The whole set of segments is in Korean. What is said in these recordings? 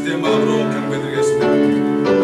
기대의 마음으로 경배드리겠습니다.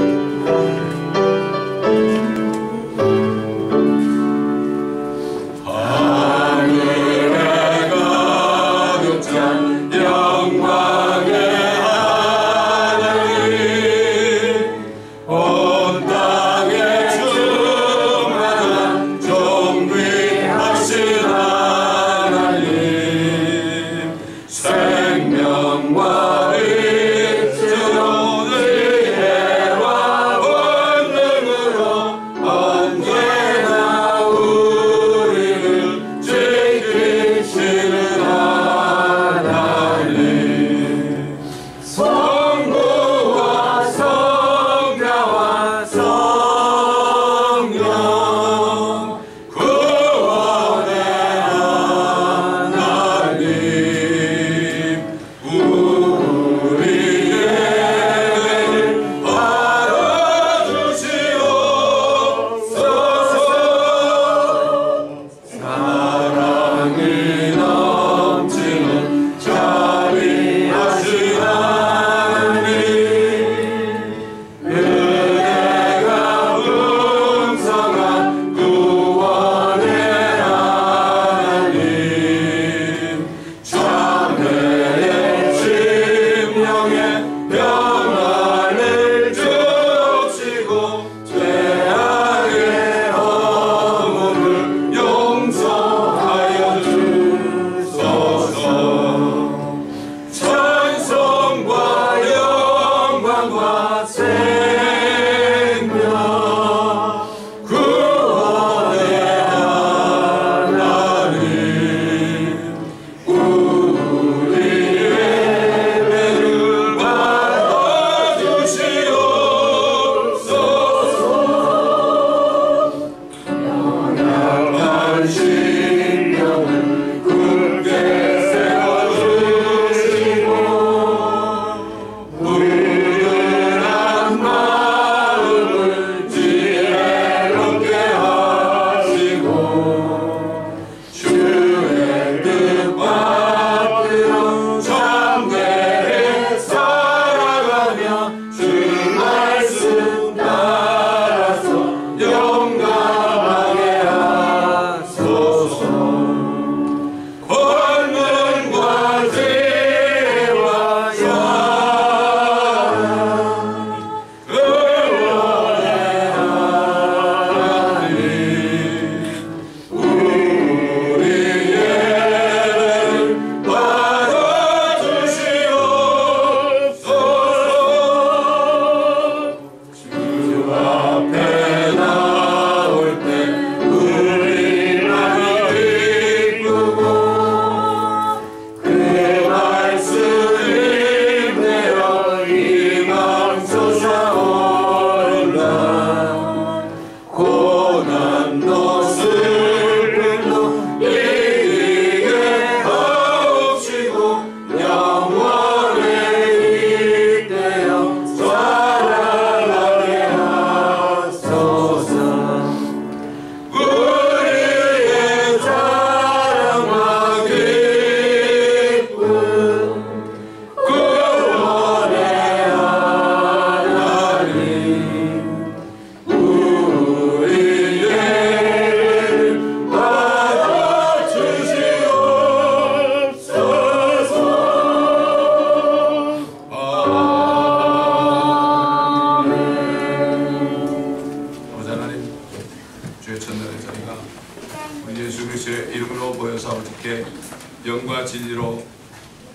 영과 진리로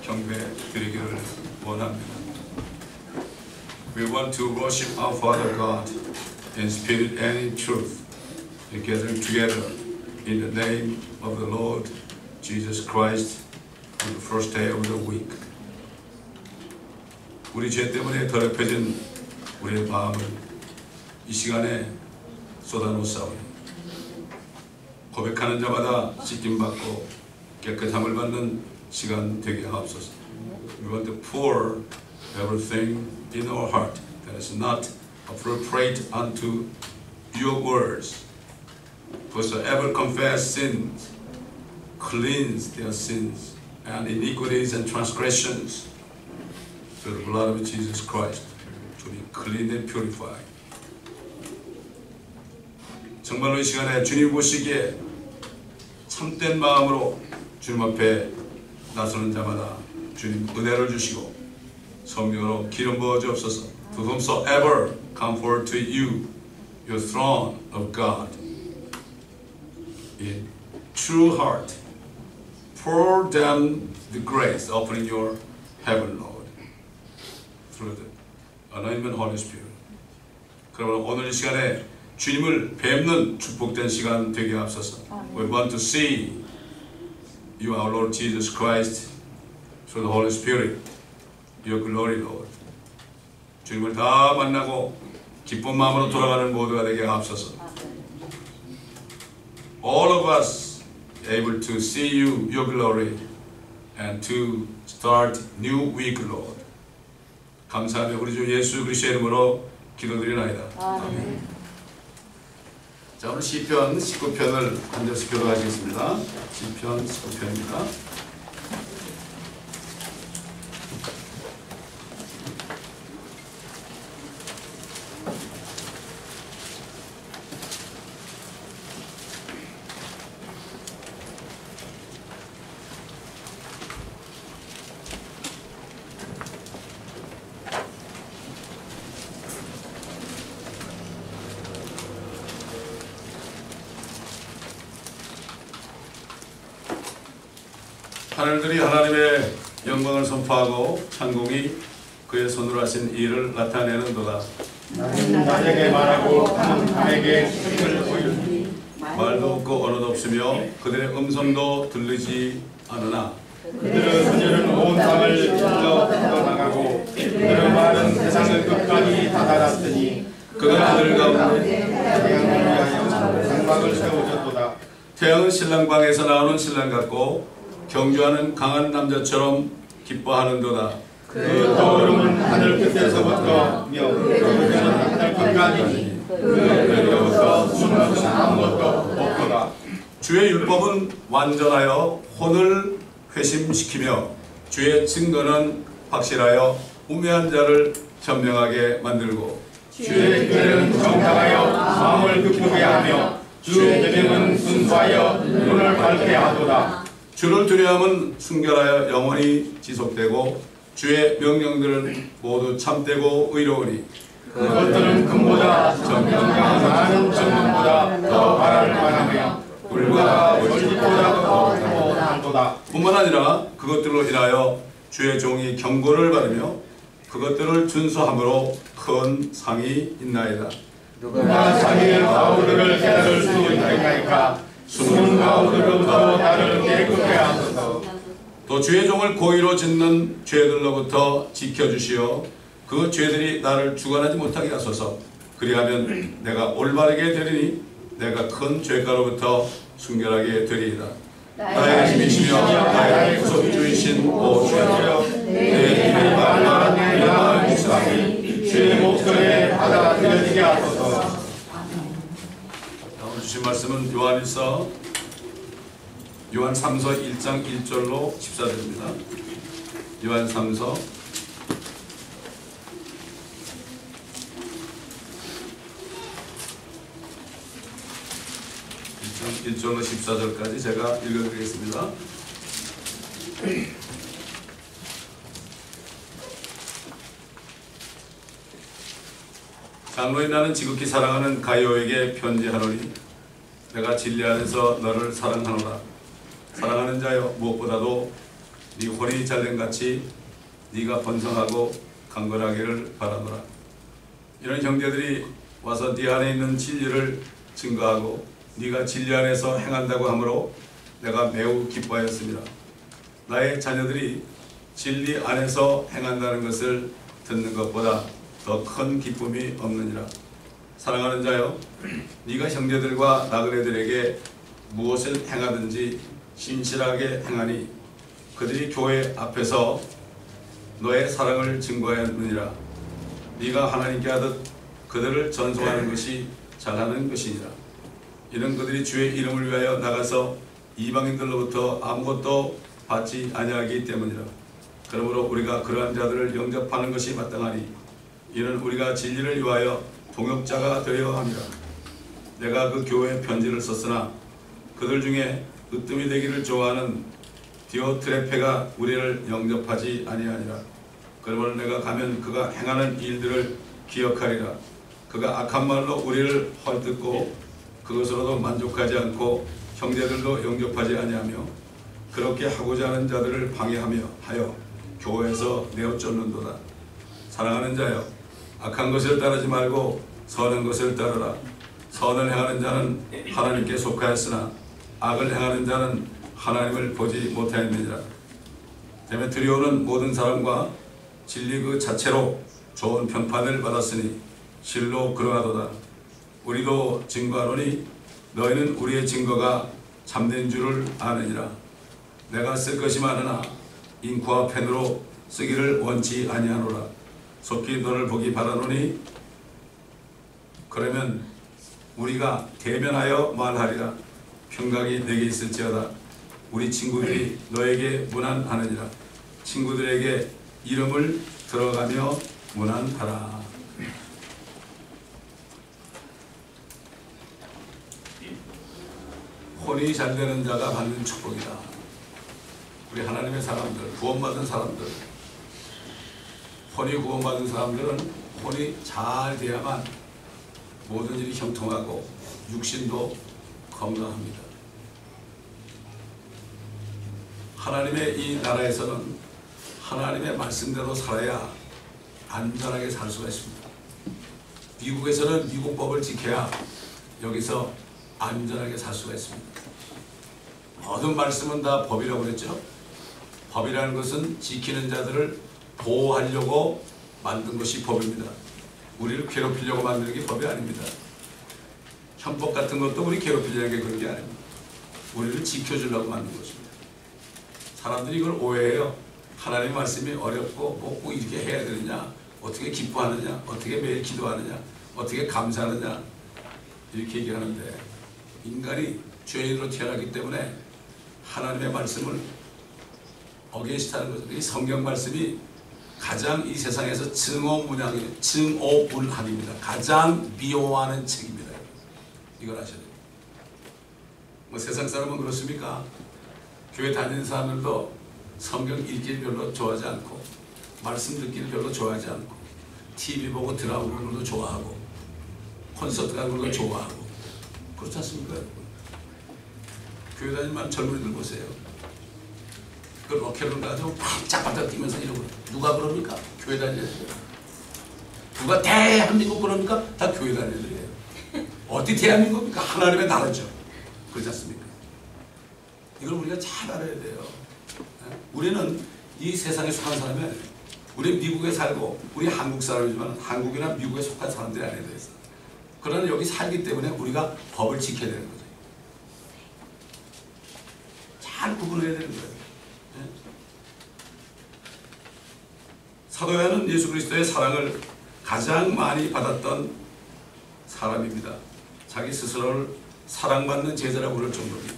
경배드리기를 원합니다. We want to worship our Father God in spirit and in truth, gathering together in the name of the Lord Jesus Christ on the first day of the week. 우리 죄 때문에 더럽혀진 우리의 마음을 이 시간에 쏟아놓사오니 고백하는 자마다 씻김받고 깨끗함을 받는 시간 되게 하옵소서. We want to pour everything in our heart that is not appropriate unto your words. Whosoever confess sins, cleanse their sins and iniquities and transgressions. through the blood of Jesus Christ to be cleaned and purified. 정말로 이 시간에 주님 보시기에 참된 마음으로 주님 앞에 나서는 자마다 주님 은혜를 주시고 성령으로 기름 부어 주옵소서. To whomsoever come forward to you, your throne of God, in true heart, pour them the grace, opening your heaven, Lord, through the anointed Holy Spirit. 그러면 오늘 이 시간에 주님을 뵙는 축복된 시간 되게 하옵소서. We want to see you, our Lord Jesus Christ, through the Holy Spirit, your glory, Lord. 주님을 다 만나고 기쁜 마음으로 돌아가는 모두가 되게 하옵소서. All of us able to see you, your glory, and to start new week, Lord. 감사하며 우리 주 예수 그리스도의 이름으로 기도드리나이다. 아멘. 자, 오늘 시편 19편을 한 절씩 교독하시겠습니다. 시편 19편입니다. 하늘들이 하나님의 영광을 선포하고 창공이 그의 손으로 하신 일을 나타내는도다. 나는 낮에게 말하고 밤에게 소식을 보이니 말도 없고 언어도 없으며 그들의 음성도 들리지 않으나 그들의 소녀는 온 땅을 찔러 뻗어나가고 그들의 말은 세상의 끝까지 다다랐으니 그가 그들 가운데 태양을 위하여 장막을 세워줬도다. 태양은 신랑방에서 나오는 신랑 같고 경주하는 강한 남자처럼 기뻐하는도다. 그 떠오름은 하늘 끝에서부터 그는 하늘 끝까지니 그에게로부터 숨은 것은 아무것도 없도다. 주의 율법은 완전하여 혼을 회심시키며 주의 증거는 확실하여 우매한 자를 현명하게 만들고 주의 길은 정당하여 마음을 기쁘게 하며 주의 계명은 순수하여 눈을 밝게 하도다. 주를 두려움은 순결하여 영원히 지속되고 주의 명령들은 모두 참되고 의로우니 그것들은 금보다 정평강한 많은 정금보다 더 바랄 만하며 물보다 월집보다 더 행복한도다. 뿐만 아니라 그것들로 인하여 주의 종이 경고를 받으며 그것들을 준수함으로 큰 상이 있나이다. 누가 자기의 가우들을 깨달을 수 있나이까 숨은 가우들로부터 나를 깨끗게 하소서. 또 주의 종을 고의로 짓는 죄들로부터 지켜주시어 그 죄들이 나를 주관하지 못하게 하소서. 그리하면 내가 올바르게 되리니 내가 큰 죄가로부터 순결하게 되리이다. 나의 힘이시며 나의 구속주이신 오 주여, 내 힘을 말라 내 영광을 기수하니 주의 목소리에 받아들여지게 하소서. 오늘 주신 말씀은 요한 3서 1장 1절로 14절입니다. 요한 3서 1절로 14절까지 제가 읽어드리겠습니다. 장로인 나는 지극히 사랑하는 가이오에게 편지하노니 내가 진리 안에서 너를 사랑하노라. 사랑하는 자여, 무엇보다도 네 혼이 잘된 같이 네가 번성하고 강건하기를 바라노라. 이런 형제들이 와서 네 안에 있는 진리를 증거하고 네가 진리 안에서 행한다고 하므로 내가 매우 기뻐하였습니다. 나의 자녀들이 진리 안에서 행한다는 것을 듣는 것보다 더 큰 기쁨이 없느니라. 사랑하는 자여, 네가 형제들과 나그네들에게 무엇을 행하든지 신실하게 행하니 그들이 교회 앞에서 너의 사랑을 증거하였느니라. 네가 하나님께 하듯 그들을 전송하는 것이 잘하는 것이니라. 이는 그들이 주의 이름을 위하여 나가서 이방인들로부터 아무것도 받지 아니하기 때문이라. 그러므로 우리가 그러한 자들을 영접하는 것이 마땅하니 이는 우리가 진리를 위하여 동역자가 되려 함이라. 내가 그 교회에 편지를 썼으나 그들 중에 으뜸이 되기를 좋아하는 디오트레페가 우리를 영접하지 아니하니라. 그러므로 내가 가면 그가 행하는 일들을 기억하리라. 그가 악한 말로 우리를 헐뜯고 그것으로도 만족하지 않고 형제들도 영접하지 아니하며 그렇게 하고자 하는 자들을 방해하며 하여 교회에서 내어쫓는도다. 사랑하는 자여, 악한 것을 따르지 말고 선한 것을 따르라. 선을 행하는 자는 하나님께 속하였으나 악을 행하는 자는 하나님을 보지 못하였느니라. 데메트리오는 모든 사람과 진리 그 자체로 좋은 평판을 받았으니 실로 그러하도다. 우리도 증거하노니 너희는 우리의 증거가 참된 줄을 아느니라. 내가 쓸 것이 많으나 잉크와 펜으로 쓰기를 원치 아니하노라. 속히 너를 보기 바라노니 그러면 우리가 대면하여 말하리라. 평강이 내게 있을지어다. 우리 친구들이 너에게 문안하느니라. 친구들에게 이름을 들어가며 문안하라. 혼이 잘 되는 자가 받는 축복이다. 우리 하나님의 사람들, 구원받은 사람들, 혼이 구원받은 사람들은 혼이 잘 돼야만 모든 일이 형통하고 육신도 건강합니다. 하나님의 이 나라에서는 하나님의 말씀대로 살아야 안전하게 살 수가 있습니다. 미국에서는 미국 법을 지켜야 여기서 안전하게 살 수가 있습니다. 모든 말씀은 다 법이라고 그랬죠. 법이라는 것은 지키는 자들을 보호하려고 만든 것이 법입니다. 우리를 괴롭히려고 만드는 게 법이 아닙니다. 헌법 같은 것도 우리 괴롭히려는 게 그런 게 아닙니다. 우리를 지켜주려고 만든 것입니다. 사람들이 이걸 오해해요. 하나님의 말씀이 어렵고 뭐 꼭 이렇게 해야 되느냐, 어떻게 기뻐하느냐, 어떻게 매일 기도하느냐, 어떻게 감사하느냐 이렇게 얘기하는데 인간이 죄인으로 태어나기 때문에 하나님의 말씀을 어게인스트하는 거죠. 이 성경 말씀이 가장 이 세상에서 증오문학입니다. 가장 미워하는 책입니다. 이걸 아셔야 돼요. 뭐 세상 사람은 그렇습니까? 교회 다니는 사람들도 성경 읽기를 별로 좋아하지 않고 말씀 듣기를 별로 좋아하지 않고 TV 보고 드라마 보는 것도 좋아하고 콘서트 가는 것도 좋아하고 그렇지 않습니까? 교회 다니는 많은 젊은이들 보세요. 그 로켓을 가지고 반짝반짝 뛰면서 이러고 누가 그럽니까? 교회 다니는 애들. 누가 대한민국 그럽니까? 다 교회 다니는 애들이에요. 어디 대한민국입니까? 하나님의 나라죠. 그렇지 않습니까? 이걸 우리가 잘 알아야 돼요. 우리는 이 세상에 속한 사람이 아니에요. 우리 미국에 살고 우리 한국 사람이지만 한국이나 미국에 속한 사람들이 아니에요. 그러나 여기 살기 때문에 우리가 법을 지켜야 되는 거죠. 잘 구분해야 되는 거예요. 사도 요한은 예수 그리스도의 사랑을 가장 많이 받았던 사람입니다. 자기 스스로를 사랑받는 제자라고 부를 정도입니다.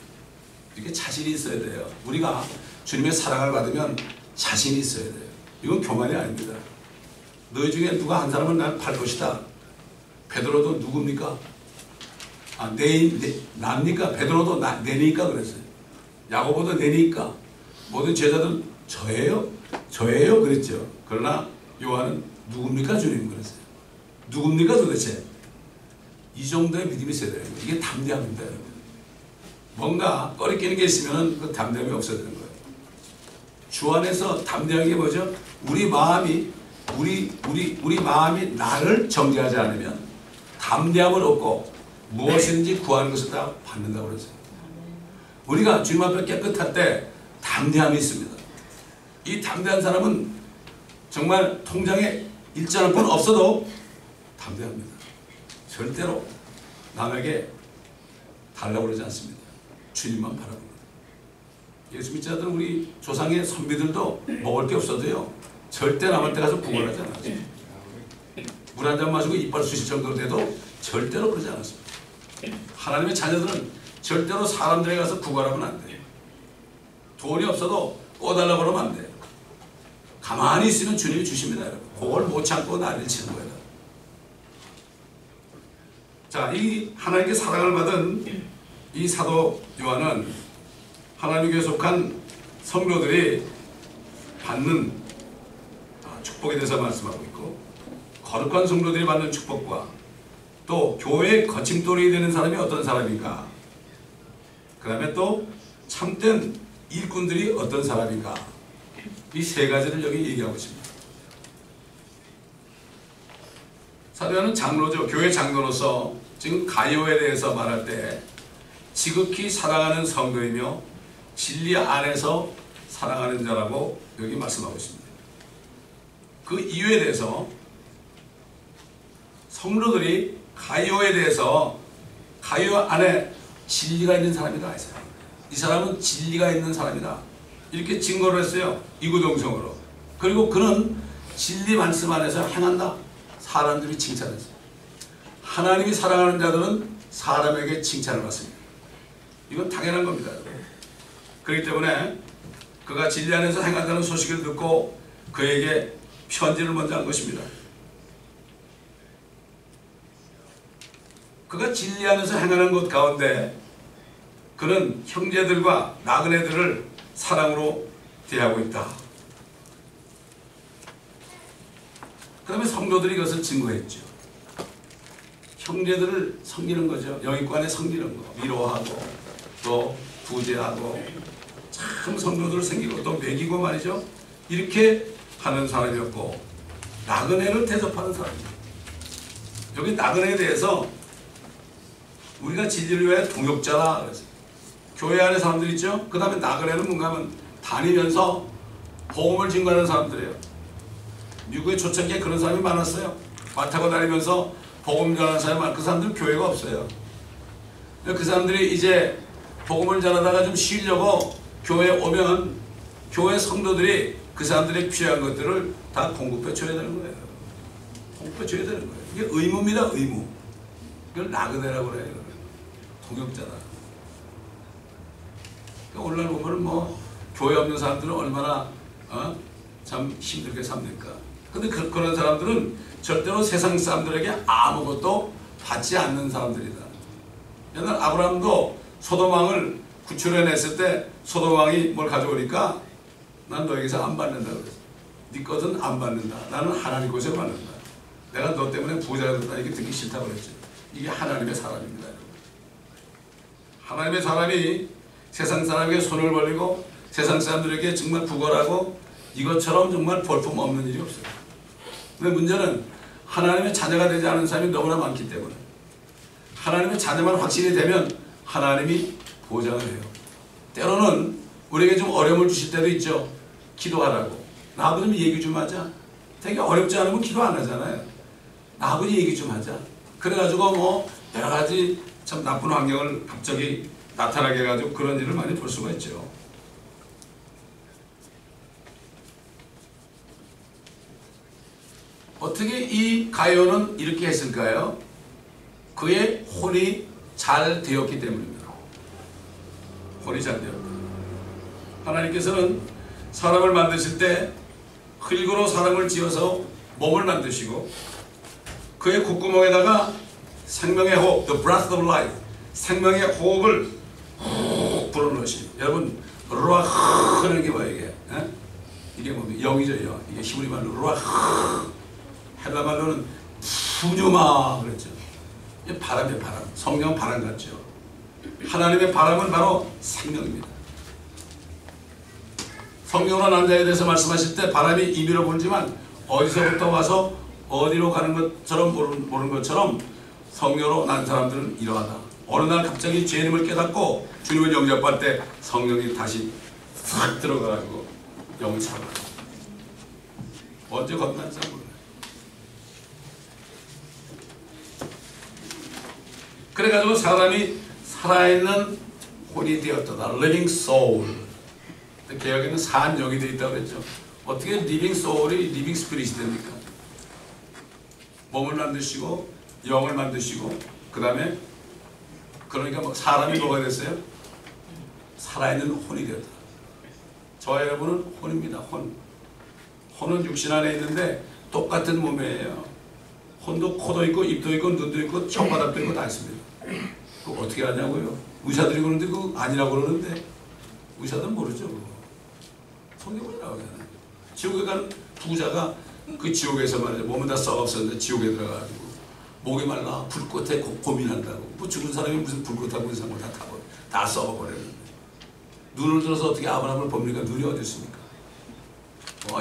이렇게 자신이 있어야 돼요. 우리가 주님의 사랑을 받으면 자신이 있어야 돼요. 이건 교만이 아닙니다. 너희 중에 누가 한 사람은 날 팔 것이다. 베드로도 누굽니까? 납니까? 베드로도 내니까 그랬어요. 야고보도 내니까. 모든 제자들은 저예요? 저예요? 그랬죠. 그러나 요한은 누굽니까? 주님 그랬어요. 누굽니까 도대체? 이 정도의 믿음이 있어야 돼요. 이게 담대함입니다. 여러분. 뭔가 꺼리끼는 게 있으면 그 담대함이 없어야 되는 거예요. 주 안에서 담대한 게 뭐죠? 우리 마음이 나를 정죄하지 않으면 담대함을 얻고 무엇이든지 구하는 것을 다 받는다고 그랬어요. 우리가 주님 앞에 깨끗할 때 담대함이 있습니다. 이 담대한 사람은 정말 통장에 일자한 건 없어도 담대합니다. 절대로 남에게 달라고 그러지 않습니다. 주님만 바라봅니다. 예수 믿지 않는 우리 조상의 선비들도 먹을 게 없어도요 절대 남한테 가서 구걸하지 않았어요. 물 한 잔 마시고 이빨 쑤실 정도로 돼도 절대로 그러지 않았습니다. 하나님의 자녀들은 절대로 사람들에게 가서 구걸하면 안 돼요. 돈이 없어도 꺼달라고 그러면 안 돼요. 가만히 있으면 주님이 주십니다. 여러분. 그걸 못 참고 난리를 치는 거예요. 자, 이 하나님께 사랑을 받은 이 사도 요한은 하나님께 속한 성도들이 받는 축복에 대해서 말씀하고 있고, 거룩한 성도들이 받는 축복과 또 교회의 거침돌이 되는 사람이 어떤 사람인가, 그 다음에 또 참된 일꾼들이 어떤 사람인가, 이 세 가지를 여기 얘기하고 있습니다. 사도 요한은 장로죠. 교회 장로로서 지금 가요에 대해서 말할 때 지극히 사랑하는 성도이며 진리 안에서 사랑하는 자라고 여기 말씀하고 있습니다. 그 이유에 대해서 성도들이 가요에 대해서 가요 안에 진리가 있는 사람이다. 이 사람은 진리가 있는 사람이다. 이렇게 증거를 했어요. 이구동성으로. 그리고 그는 진리 말씀 안에서 행한다. 사람들이 칭찬했어요. 하나님이 사랑하는 자들은 사람에게 칭찬을 받습니다. 이건 당연한 겁니다. 그렇기 때문에 그가 진리 안에서 행한다는 소식을 듣고 그에게 편지를 먼저 한 것입니다. 그가 진리 안에서 행하는 것 가운데 그는 형제들과 나그네들을 사랑으로 대하고 있다. 그 다음에 성도들이 이것을 증거했죠. 형제들을 섬기는 거죠. 영육간에 섬기는 거, 위로하고 또 구제하고 참 성도들을 섬기고 또 먹이고 말이죠. 이렇게 하는 사람이었고, 나그네를 대접하는 사람입니다. 여기 나그네에 대해서 우리가 진리를 위해 동역자라 그랬어요. 교회 안에 사람들 있죠. 그 다음에 나그네는 뭔가 하면 다니면서 복음을 증거하는 사람들이에요. 미국의 초창기에 그런 사람이 많았어요. 말 타고 다니면서 복음 전하는 사람이 많고, 그 사람들은 교회가 없어요. 그 사람들이 이제 복음을 전하다가 좀 쉬려고 교회에 오면 교회 성도들이 그 사람들의 필요한 것들을 다 공급해 줘야 되는 거예요. 공급해 줘야 되는 거예요. 이게 의무입니다. 의무. 이걸 나그네라고 그래요. 동역자다. 그러니까 오늘날 보면 뭐 교회 없는 사람들은 얼마나 참 힘들게 삽니까? 근데 그런 사람들은 절대로 세상 사람들에게 아무것도 받지 않는 사람들이다. 옛날 아브라함도 소돔왕을 구출해냈을 때 소돔왕이 뭘 가져오니까 난 너에게서 안 받는다 그랬어. 네 것은 안 받는다. 나는 하나님 것을 받는다. 내가 너 때문에 부자가 됐다. 이게 듣기 싫다고 그랬죠. 이게 하나님의 사람입니다. 하나님의 사람이 세상 사람에게 손을 벌리고 세상 사람들에게 정말 구걸하고 이것처럼 정말 볼품 없는 일이 없어요. 근데 문제는 하나님의 자녀가 되지 않은 사람이 너무나 많기 때문에, 하나님의 자녀만 확실히 되면 하나님이 보장을 해요. 때로는 우리에게 좀 어려움을 주실 때도 있죠. 기도하라고. 나하고 좀 얘기 좀 하자. 되게 어렵지 않으면 기도 안 하잖아요. 나하고 얘기 좀 하자. 그래가지고 뭐 여러 가지 참 나쁜 환경을 갑자기 나타나게 해가지고 그런 일을 많이 볼 수가 있죠. 어떻게 이 가요는 이렇게 했을까요? 그의 혼이 잘 되었기 때문입니다. 혼이 잘 되었다. 하나님께서는 사람을 만드실 때 흙으로 사람을 지어서 몸을 만드시고 그의 콧구멍에다가 생명의 호흡, the breath of life, 생명의 호흡을 훅 불어넣으시. 여러분, 루아흐 하는 게 뭐예요, 이게? 에? 이게 뭡니까? 영이죠, 영. 이게 히브리 말로 루아흐. 헬라 말로는 푸뉴마 그랬죠. 이게 바람이에요, 바람. 성령은 바람 같죠. 하나님의 바람은 바로 생명입니다. 성령으로 난 자에 대해서 말씀하실 때 바람이 임의로 불지만 어디서부터 와서 어디로 가는 것처럼 모르는 것처럼 성령으로 난 사람들은 이러하다. 어느 날 갑자기 죄인임을 깨닫고 주님을 영접할 때 성령이 다시 싹 들어가가지고 영을 잡아요. 언제 겁난지 몰라요. 그래가지고 사람이 살아있는 혼이 되었다. living soul. 개혁에는 산 영이 되어 있다고 그랬죠. 어떻게 living soul이 living spirit이 됩니까? 몸을 만드시고 영을 만드시고 그 다음에 그러니까 뭐 사람이 뭐가 됐어요? 살아있는 혼이 되었다. 저와 여러분은 혼입니다. 혼은 육신 안에 있는데 똑같은 몸이에요. 혼도 코도 있고 입도 있고 눈도 있고 혓바닥도 있고 다 있습니다. 그거 어떻게 하냐고요? 의사들이 그러는데 그거 아니라고 그러는데 의사들은 모르죠. 성경이라고 해요. 지옥에 가는 부자가 그 지옥에서 말이죠. 몸은 다 썩었었는데 지옥에 들어가가지고 목이 말라 불꽃에 고민한다고. 뭐 죽은 사람이 무슨 불꽃하고 이상한 걸 다 썩어버렸는데 눈을 들어서 어떻게 아브라함을 봅니까? 눈이 어디 있습니까?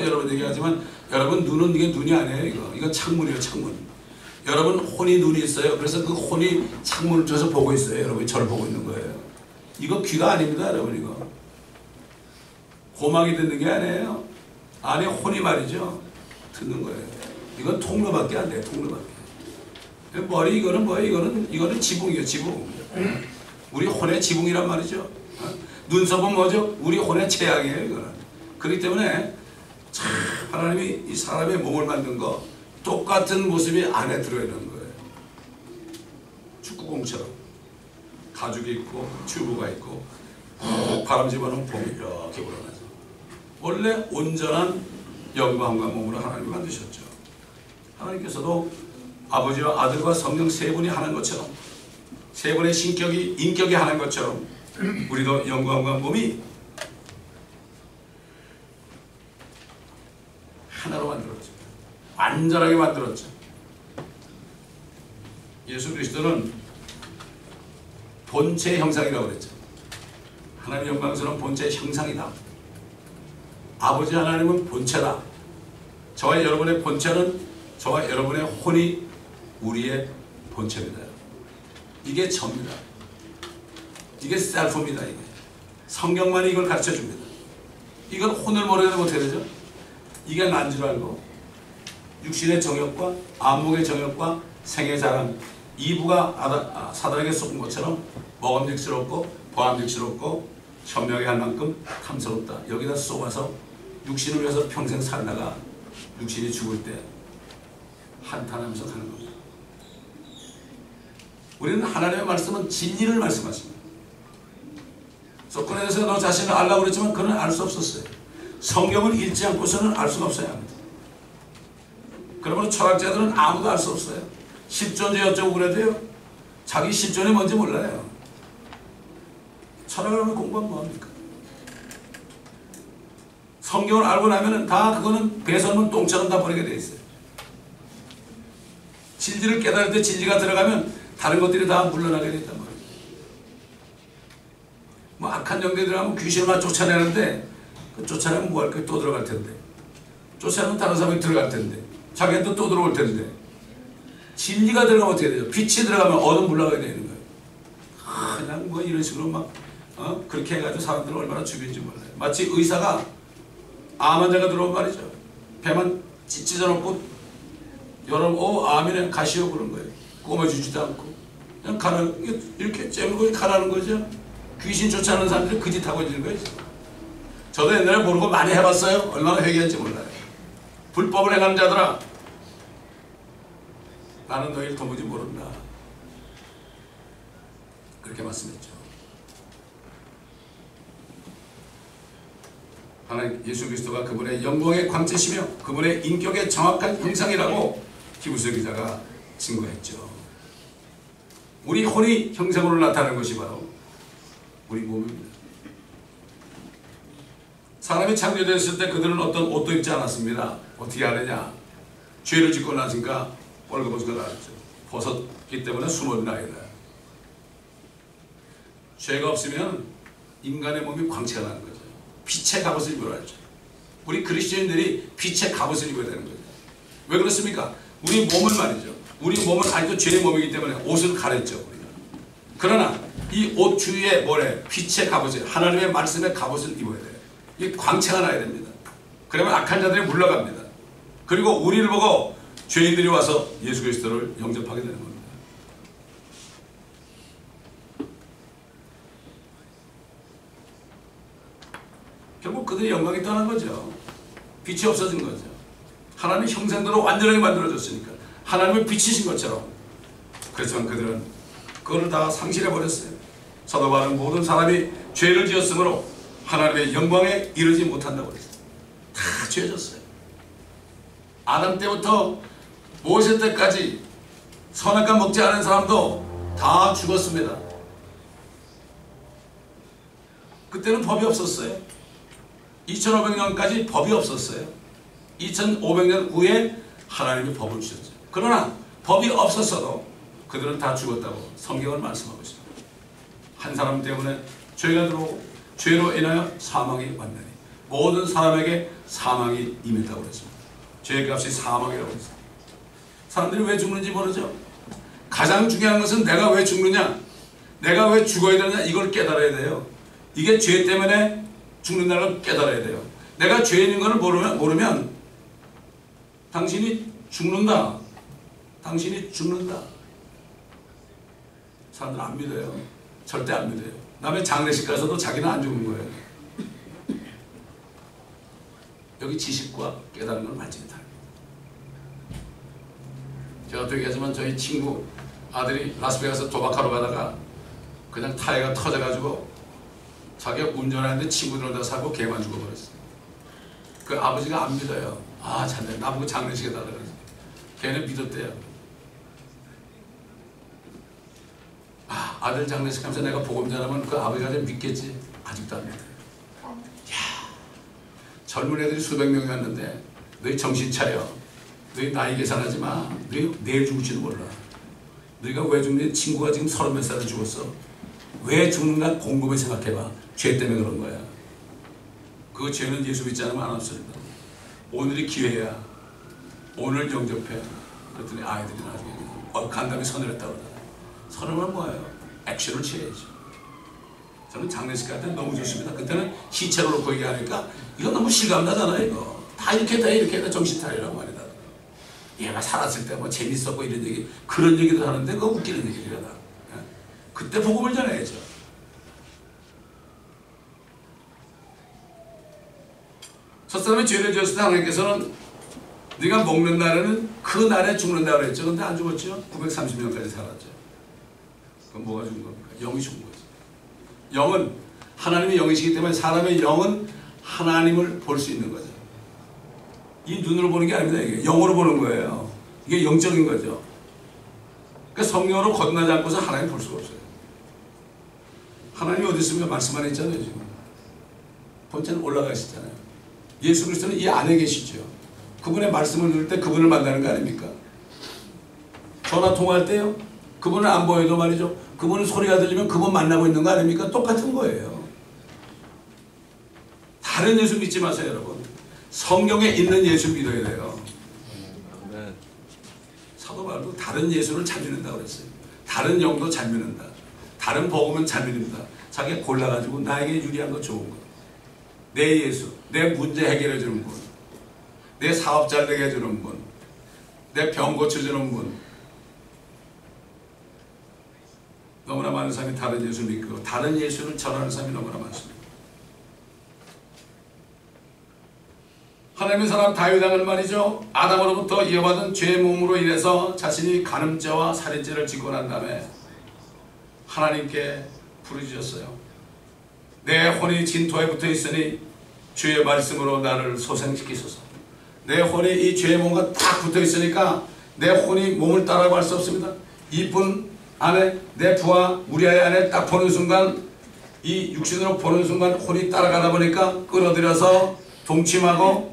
여러분 얘기하지만 여러분 눈은 이게 눈이 아니에요. 이거 창문이에요. 창문. 여러분 혼이 눈이 있어요. 그래서 그 혼이 창문을 통해서 보고 있어요. 여러분이 저를 보고 있는 거예요. 이거 귀가 아닙니다. 여러분 이거 고막이 듣는 게 아니에요. 안에 혼이 말이죠. 듣는 거예요. 이건 통로밖에 안 돼요. 통로밖에. 머리 이거는 뭐예요? 이거는 지붕이에요. 지붕. 우리 혼의 지붕이란 말이죠. 눈썹은 뭐죠? 우리 혼의 체약이에요. 이거는. 그렇기 때문에 참 하나님이 이 사람의 몸을 만든 거 똑같은 모습이 안에 들어있는 거예요. 축구공처럼 가죽이 있고 튜브가 있고 바람 집어넣으면 봄이 이렇게 불어나죠. 원래 온전한 영광과 몸으로 하나님이 만드셨죠. 하나님께서도 아버지와 아들과 성령 세 분이 하는 것처럼 세 분의 인격이 하는 것처럼 우리도 영광과 몸이 하나로 만들었죠. 완전하게 만들었죠. 예수 그리스도는 본체의 형상이라고 그랬죠. 하나님의 영광스러운 본체의 형상이다. 아버지 하나님은 본체다. 저와 여러분의 본체는 저와 여러분의 혼이 우리의 본체입니다. 이게 저입니다. 이게 셀프입니다. 이게. 성경만이 이걸 가르쳐줍니다. 이건 혼을 모르게 되면 어떻게 되죠? 이게 난 줄 알고 육신의 정욕과 안목의 정욕과 생의 자랑 이부가 사단에게 속은 것처럼 먹음직스럽고 보암직스럽고 현명하게 할 만큼 탐스럽다. 여기다 쏘아서 육신을 위해서 평생 살다가 육신이 죽을 때 한탄하면서 가는 겁니다. 우리는 하나님의 말씀은 진리를 말씀하십니다. 소크라테스가 너 자신을 알라고 그랬지만 그는 알 수 없었어요. 성경을 읽지 않고서는 알 수가 없어야 합니다. 그러므로 철학자들은 아무도 알 수 없어요. 십존재 여쭤보고 그래도요 자기 십존이 뭔지 몰라요. 철학을 하면 공부하면 뭐합니까? 성경을 알고 나면은 다 그거는 배설문 똥처럼 다 버리게 돼 있어요. 진리를 깨달을 때 진리가 들어가면 다른 것들이 다 물러나게 된단 말이에요. 뭐 악한 영들이 하면 귀신만 쫓아내는데 그 쫓아내면 뭐 할 거예요? 또 들어갈 텐데. 쫓아내면 다른 사람이 들어갈 텐데. 자기한테 또 들어올 텐데. 진리가 들어가면 어떻게 되죠? 빛이 들어가면 어둠 물러가게 되는 거예요. 그냥 뭐 이런 식으로 막 그렇게 해가지고 사람들을 얼마나 죽이는지 몰라요. 마치 의사가 암 환자가 들어오면 말이죠. 배만 찢어놓고 여러분 암이네 가시오 그런 거예요. 꼬매주지도 않고 그냥 가는 이렇게 째물고 가라는 거죠. 귀신 쫓아내는 사람들이 그 짓 하고 있는 거예요. 저도 옛날에 모르고 많이 해봤어요. 얼마나 회개한지 몰라요. 불법을 행하는 자들아 나는 너희를 도무지 모른다. 그렇게 말씀했죠. 하나님 예수 그리스도가 그분의 영광의 광채시며 그분의 인격의 정확한 형상이라고 히브리서 기자가 증거했죠. 우리 혼이 형상으로 나타나는 것이 바로 우리 몸입니다. 사람이 창조되었을 때 그들은 어떤 옷도 입지 않았습니다. 어떻게 하느냐? 죄를 짓고 나니까 벌거벗고 나왔죠. 벗었기 때문에 숨은 나이다. 죄가 없으면 인간의 몸이 광채가 나는 거죠. 빛의 갑옷을 입으라 하죠. 우리 그리스도인들이 빛의 갑옷을 입어야 되는 거죠. 왜 그렇습니까? 우리 몸을 말이죠. 우리 몸은 아직도 죄의 몸이기 때문에 옷을 가렸죠. 우리가. 그러나 이 옷 주위에 뭐래? 빛의 갑옷을, 하나님의 말씀의 갑옷을 입어야 돼요. 이 광채가 나야 됩니다. 그러면 악한 자들이 물러갑니다. 그리고 우리를 보고 죄인들이 와서 예수 그리스도를 영접하게 되는 겁니다. 결국 그들의 영광이 떠난 거죠. 빛이 없어진 거죠. 하나님의 형상대로 완전하게 만들어졌으니까 하나님을 비치신 것처럼. 그렇지만 그들은 그걸 다 상실해버렸어요. 사도 바울은 모든 사람이 죄를 지었으므로 하나님의 영광에 이르지 못한다고 그랬어요. 다 죄졌어요. 아담 때부터 모세 때까지 선악과 먹지 않은 사람도 다 죽었습니다. 그때는 법이 없었어요. 2500년까지 법이 없었어요. 2500년 후에 하나님이 법을 주셨죠. 그러나 법이 없었어도 그들은 다 죽었다고 성경은 말씀하고 있습니다. 한 사람 때문에 죄가 들어오고 죄로 인하여 사망이 왔느니 모든 사람에게 사망이 임했다고 그랬습니다. 죄의 값이 사망이라고 그랬습니다. 사람들이 왜 죽는지 모르죠. 가장 중요한 것은 내가 왜 죽느냐, 내가 왜 죽어야 되느냐, 이걸 깨달아야 돼요. 이게 죄 때문에 죽는다는 걸 깨달아야 돼요. 내가 죄인인 것을 모르면 당신이 죽는다. 당신이 죽는다. 사람들은 안 믿어요. 절대 안 믿어요. 남의 장례식 가서도 자기는 안 죽는 거예요. 여기 지식과 깨달은 걸 완전히 다릅니다. 제가 또 얘기하지만 저희 친구 아들이 라스베가스 도박하러 가다가 그냥 타이어가 터져가지고 자기가 운전하는데 친구들은 다 사고 걔만 죽어버렸어요. 그 아버지가 안 믿어요. 아, 참네. 나보고 장례식에 달라고 그랬어요. 걔는 믿었대요. 아, 아들 장례식 하면서 내가 복음 전하면 그 아버지가 좀 믿겠지. 아직도 안 믿어요. 야, 젊은 애들이 수백 명이 왔는데 너희 정신 차려. 너희 나이 계산하지 마. 너희 내일 죽을지도 몰라. 너희가 왜 죽니? 친구가 지금 30몇 살에 죽었어. 왜 죽는가 곰곰이 생각해봐. 죄 때문에 그런 거야. 그 죄는 예수 믿지 않으면 안 없습니다. 오늘이 기회야. 오늘 영접해. 그랬더니 아이들이 나중에 간담이 서늘했다고 그러잖아. 서늘하면 뭐예요? 액션을 취해야죠. 저는 장례식 갈 때는 너무 좋습니다. 그때는 시체로 놓고 얘기하니까 이거 너무 실감나잖아요. 이거 다 이렇게 다 이렇게 해서 정신 차리라고 말이다. 얘가 살았을 때 뭐 재밌었고 이런 얘기, 그런 얘기도 하는데 그거 웃기는 얘기들이다. 그때 복음을 전해야죠. 첫사람이 죄를 지었을 때 하나님께서는 네가 먹는 날에는 그 날에 죽는다고 그랬죠. 근데 안 죽었죠. 930년까지 살았죠. 그럼 뭐가 죽은 겁니까? 영이 죽은 거죠. 영은 하나님의 영이시기 때문에 사람의 영은 하나님을 볼 수 있는 거죠. 이 눈으로 보는 게 아닙니다. 이게 영으로 보는 거예요. 이게 영적인 거죠. 그러니까 성령으로 거듭나지 않고서 하나님 볼 수가 없어요. 하나님이 어디 있습니까? 말씀 안에 있잖아요. 지금 본체는 올라가시잖아요. 예수 그리스도는 이 안에 계시죠. 그분의 말씀을 들을 때 그분을 만나는 거 아닙니까? 전화 통화할 때요. 그분을 안 보여도 말이죠. 그분은 소리가 들리면 그분 만나고 있는 거 아닙니까? 똑같은 거예요. 다른 예수 믿지 마세요, 여러분. 성경에 있는 예수 믿어야 돼요. 사도 바울도 다른 예수를 잘 믿는다고 그랬어요. 다른 영도 잘 믿는다. 다른 복음은 잘 믿는다. 자기가 골라가지고 나에게 유리한 거 좋은 거. 내 예수, 내 문제 해결해 주는 분, 내 사업 잘 되게 해주는 분, 내 병 고쳐주는 분. 너무나 많은 사람이 다른 예수 믿고 다른 예수를 전하는 사람이 너무나 많습니다. 하나님의 사람 다윗 왕은 말이죠. 아담으로부터 이어받은 죄의 몸으로 인해서 자신이 간음죄와 살인죄를 짓고 난 다음에 하나님께 부르짖었어요. 내 혼이 진토에 붙어 있으니 주의 말씀으로 나를 소생시키소서. 내 혼이 이 죄의 몸과 딱 붙어 있으니까 내 혼이 몸을 따라갈 수 없습니다. 이분 안에 내 부하 우리 아이 안에 딱 보는 순간, 이 육신으로 보는 순간 혼이 따라가다 보니까 끌어들여서 동침하고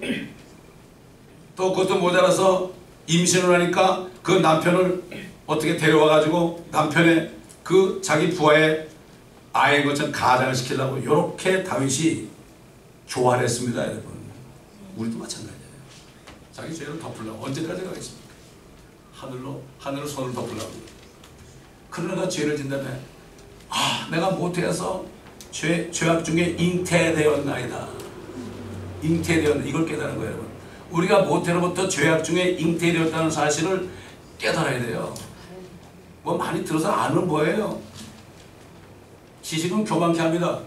또 그것도 모자라서 임신을 하니까 그 남편을 어떻게 데려와 가지고 남편의 그 자기 부하의 아이인 것처럼 가장을 시키려고 이렇게 다윗이 조화를 했습니다. 여러분, 우리도 마찬가지예요. 자기 죄를 덮으려고 언제까지 가겠습니까? 하늘로 손을 덮으려고. 그러나 죄를 진다면 내가 못해서 죄악 중에 잉태되었나이다. 잉태되었나, 이걸 깨달은 거예요. 여러분, 우리가 모태로부터 죄악 중에 잉태되었다는 사실을 깨달아야 돼요. 뭐 많이 들어서 아는 거예요. 지식은 교만케 합니다.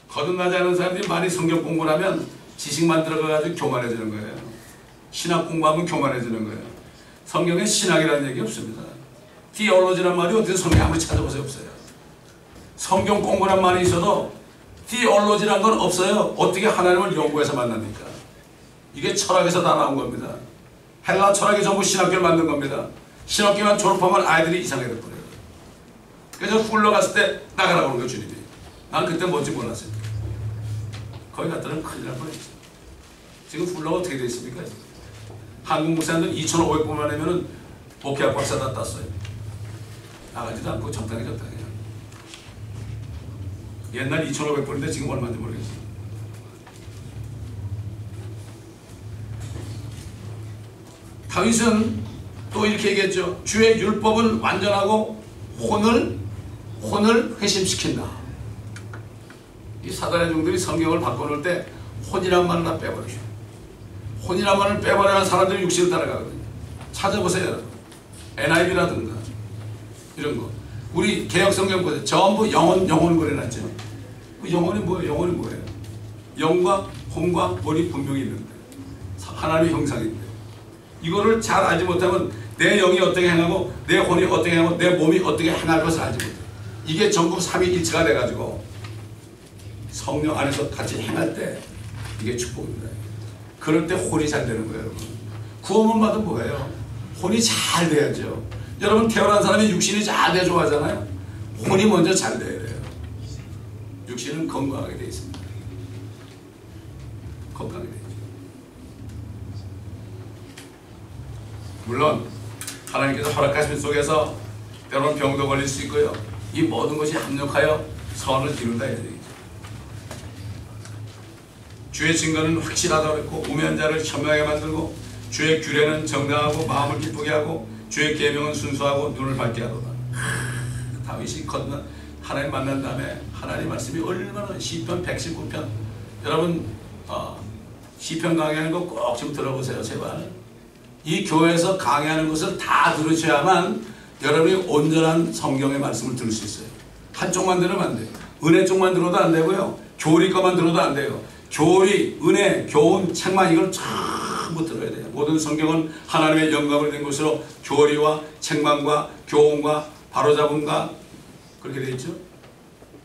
거듭나지 않은 사람들이 많이 성경 공부를 하면 지식만 들어가가지고 교만해지는 거예요. 신학 공부하면 교만해지는 거예요. 성경에 신학이라는 얘기 없습니다. 디올로지란 말이 어디서 성경에 아무리 찾아보세요. 없어요. 성경 공부란 말이 있어도 디올로지란 건 없어요. 어떻게 하나님을 연구해서 만납니까? 이게 철학에서 다 나온 겁니다. 헬라 철학이 전부 신학교를 만든 겁니다. 신학교만 졸업하면 아이들이 이상하게 돼버려요. 그래서 훌러 갔을 때 나가라고 그런 거 주님이. 난 그때 뭔지 몰랐어요. 거기 갔더니 큰일 날 뻔했죠. 지금 훌러가 어떻게 되어 있습니까? 한국 목사님들 2,500분만 하면은 목회학 박사 다 땄어요. 나가지도 않고 적당히. 옛날 2,500분인데 지금 얼마인지 모르겠어요. 다윗은 또 이렇게 얘기했죠. 주의 율법은 완전하고 혼을 회심시킨다. 이 사단의 종들이 성경을 바꿔놓을 때 혼이란 말을 다 빼버리죠. 혼이란 말을 빼버려야 사람들이 육신을 따라가거든요. 찾아보세요 여러분. NIV라든가 이런 거. 우리 개혁성경 보세요. 전부 영혼 그려놨죠. 그 영혼이 뭐예요? 영혼이 뭐예요? 영과 혼과 혼이 분명히 있는데 하나님의 형상인데 이거를 잘 알지 못하면 내 영이 어떻게 행하고 내 혼이 어떻게 행하고 내 몸이 어떻게 행할 것을 알지 못해요. 이게 전부 삼위일체가 돼가지고 성령 안에서 같이 행할 때 이게 축복입니다. 그럴 때 혼이 잘 되는 거예요. 여러분. 구원을 받은 뭐예요? 혼이 잘 돼야죠. 여러분 태어난 사람이 육신이 잘 돼야 좋아하잖아요. 혼이 먼저 잘 돼야 돼요. 육신은 건강하게 되어 있습니다. 건강하게 되죠. 물론 하나님께서 허락하신 속에서 때로는 병도 걸릴 수 있고요. 이 모든 것이 합력하여 선을 이룬다 해야 되겠죠. 주의 증거는 확실하다고 했고 우매한 자를 현명하게 만들고 주의 규례는 정당하고 마음을 기쁘게 하고 주의 계명은 순수하고 눈을 밝게 하도다. 다윗이 건너 하나님 만난 다음에 하나님 말씀이 얼마나 시편 119편 여러분 시편 강의하는 거 꼭 좀 들어보세요. 제발. 이 교회에서 강의하는 것을 다 들으셔야만 여러분이 온전한 성경의 말씀을 들을 수 있어요. 한쪽만 들으면 안 돼요. 은혜 쪽만 들어도 안 되고요. 교리 것만 들어도 안 돼요. 교리, 은혜, 교훈, 책만 이걸 전부 들어야 돼요. 모든 성경은 하나님의 영감을 낸 것으로 교리와 책망과 교훈과 바로잡음과 그렇게 되어 있죠.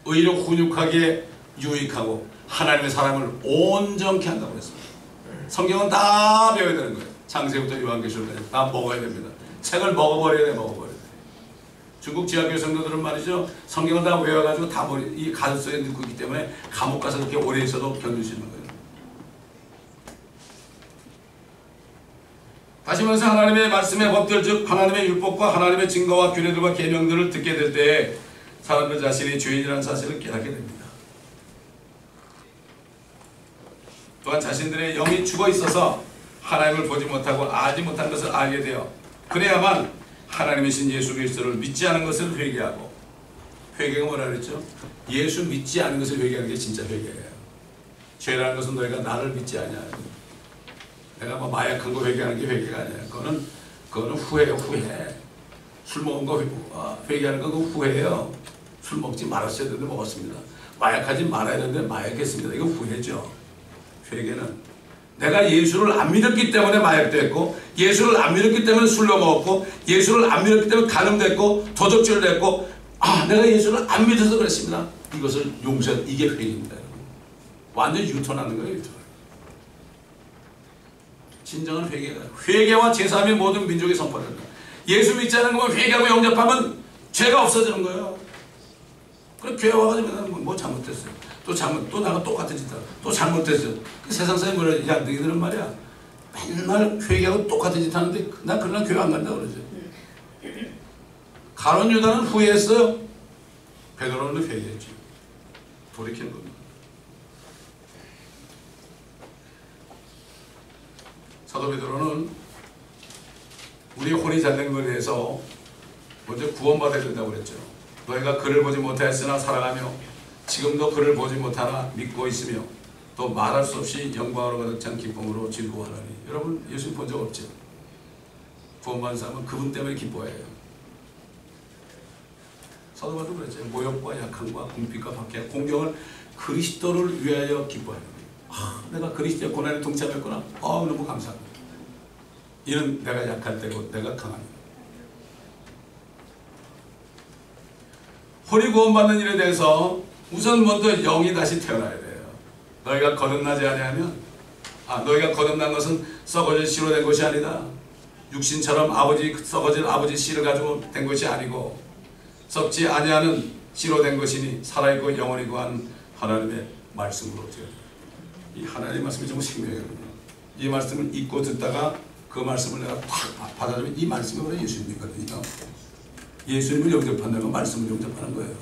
의로 훈육하기에 유익하고 하나님의 사람을 온전케 한다고 했습니다. 성경은 다 배워야 되는 거예요. 창세부터 요한계시록까지 다 먹어야 됩니다. 책을 먹어버려야 돼. 중국 지하교회 성도들은 말이죠. 성경을 다 외워가지고 다 이 가슴 속에 넣고 있기 때문에 감옥 가서 그렇게 오래 있어도 견딜 수 있는 거예요. 다시 말해서 하나님의 말씀의 법들 즉 하나님의 율법과 하나님의 증거와 규례들과 계명들을 듣게 될 때 사람들 자신이 죄인이라는 사실을 깨닫게 됩니다. 또한 자신들의 영이 죽어 있어서 하나님을 보지 못하고 알지 못한 것을 알게 되어 그래야만 하나님이신 예수 그리스도를 믿지 않은 것을 회개하고 회개가 뭐라 그랬죠? 예수 믿지 않은 것을 회개하는 게 진짜 회개예요. 죄라는 것은 너희가 나를 믿지 않냐. 내가 뭐 마약한 거 회개하는 게 회개가 아니야. 그거는 후회예요. 후회. 술 먹은 거 회개하는 거 그거 후회예요. 술 먹지 말았어야 되는데 먹었습니다. 마약하지 말아야 되는데 마약했습니다. 이거 후회죠. 회개는 내가 예수를 안 믿었기 때문에 마약도 했고 예수를 안 믿었기 때문에 술로 먹었고 예수를 안 믿었기 때문에 간음됐고 도적질도 했고 내가 예수를 안 믿어서 그랬습니다. 이것을 용서한 이게 회개입니다. 완전 유턴하는 거예요. 유턴. 진정한 회개가 회개와 제3의 모든 민족이 선포된다. 예수 믿지 않는 것만 회개하고 영접하면 죄가 없어지는 거예요. 그럼 교회 와가지고 뭐 잘못했어요. 또 나가 똑같은 짓 하고 또 잘못했어요. 그 세상 사람이 뭐라 이 양등이들은 말이야. 맨날 회개하고 똑같은 짓 하는데 난 그날 교회 안 간다고 그러죠. 가룟 유다는 후회했어요. 베드로는 회개했죠. 돌이키는 겁니다. 사도 베드로는 우리 혼이 잘된 것에 대해서 먼저 구원받아야 된다고 그랬죠. 너희가 그를 보지 못하였으나 사랑하며 지금도 그를 보지 못하나 믿고 있으며 또 말할 수 없이 영광으로 가득 찬 기쁨으로 즐거워하나니. 여러분 예수 본 적 없죠? 구원받은 사람은 그분 때문에 기뻐해요. 사도 바울도 그랬죠. 모욕과 약함과 궁핍과 박해 공경을 그리스도를 위하여 기뻐하는 거예요. 내가 그리스도의 고난에 동참했구나. 너무 감사합니다. 이는 내가 약할 때고 내가 강합니다. 혼이 구원받는 일에 대해서 우선 먼저 영이 다시 태어나야 돼요. 너희가 거듭나지 아니하면 너희가 거듭난 것은 썩어질 씨로 된 것이 아니다. 육신처럼 썩어질 아버지 씨를 가지고 된 것이 아니고 썩지 아니하는 씨로 된 것이니 살아있고 영원히 거한 하나님의 말씀으로 되어. 이 하나님의 말씀이 정말 생명이거든요. 이 말씀을 읽고 듣다가 그 말씀을 내가 팍 받아들이면 이 말씀이 바로 예수님이거든요. 예수님을 영접한다는 건 말씀을 영접하는 거예요.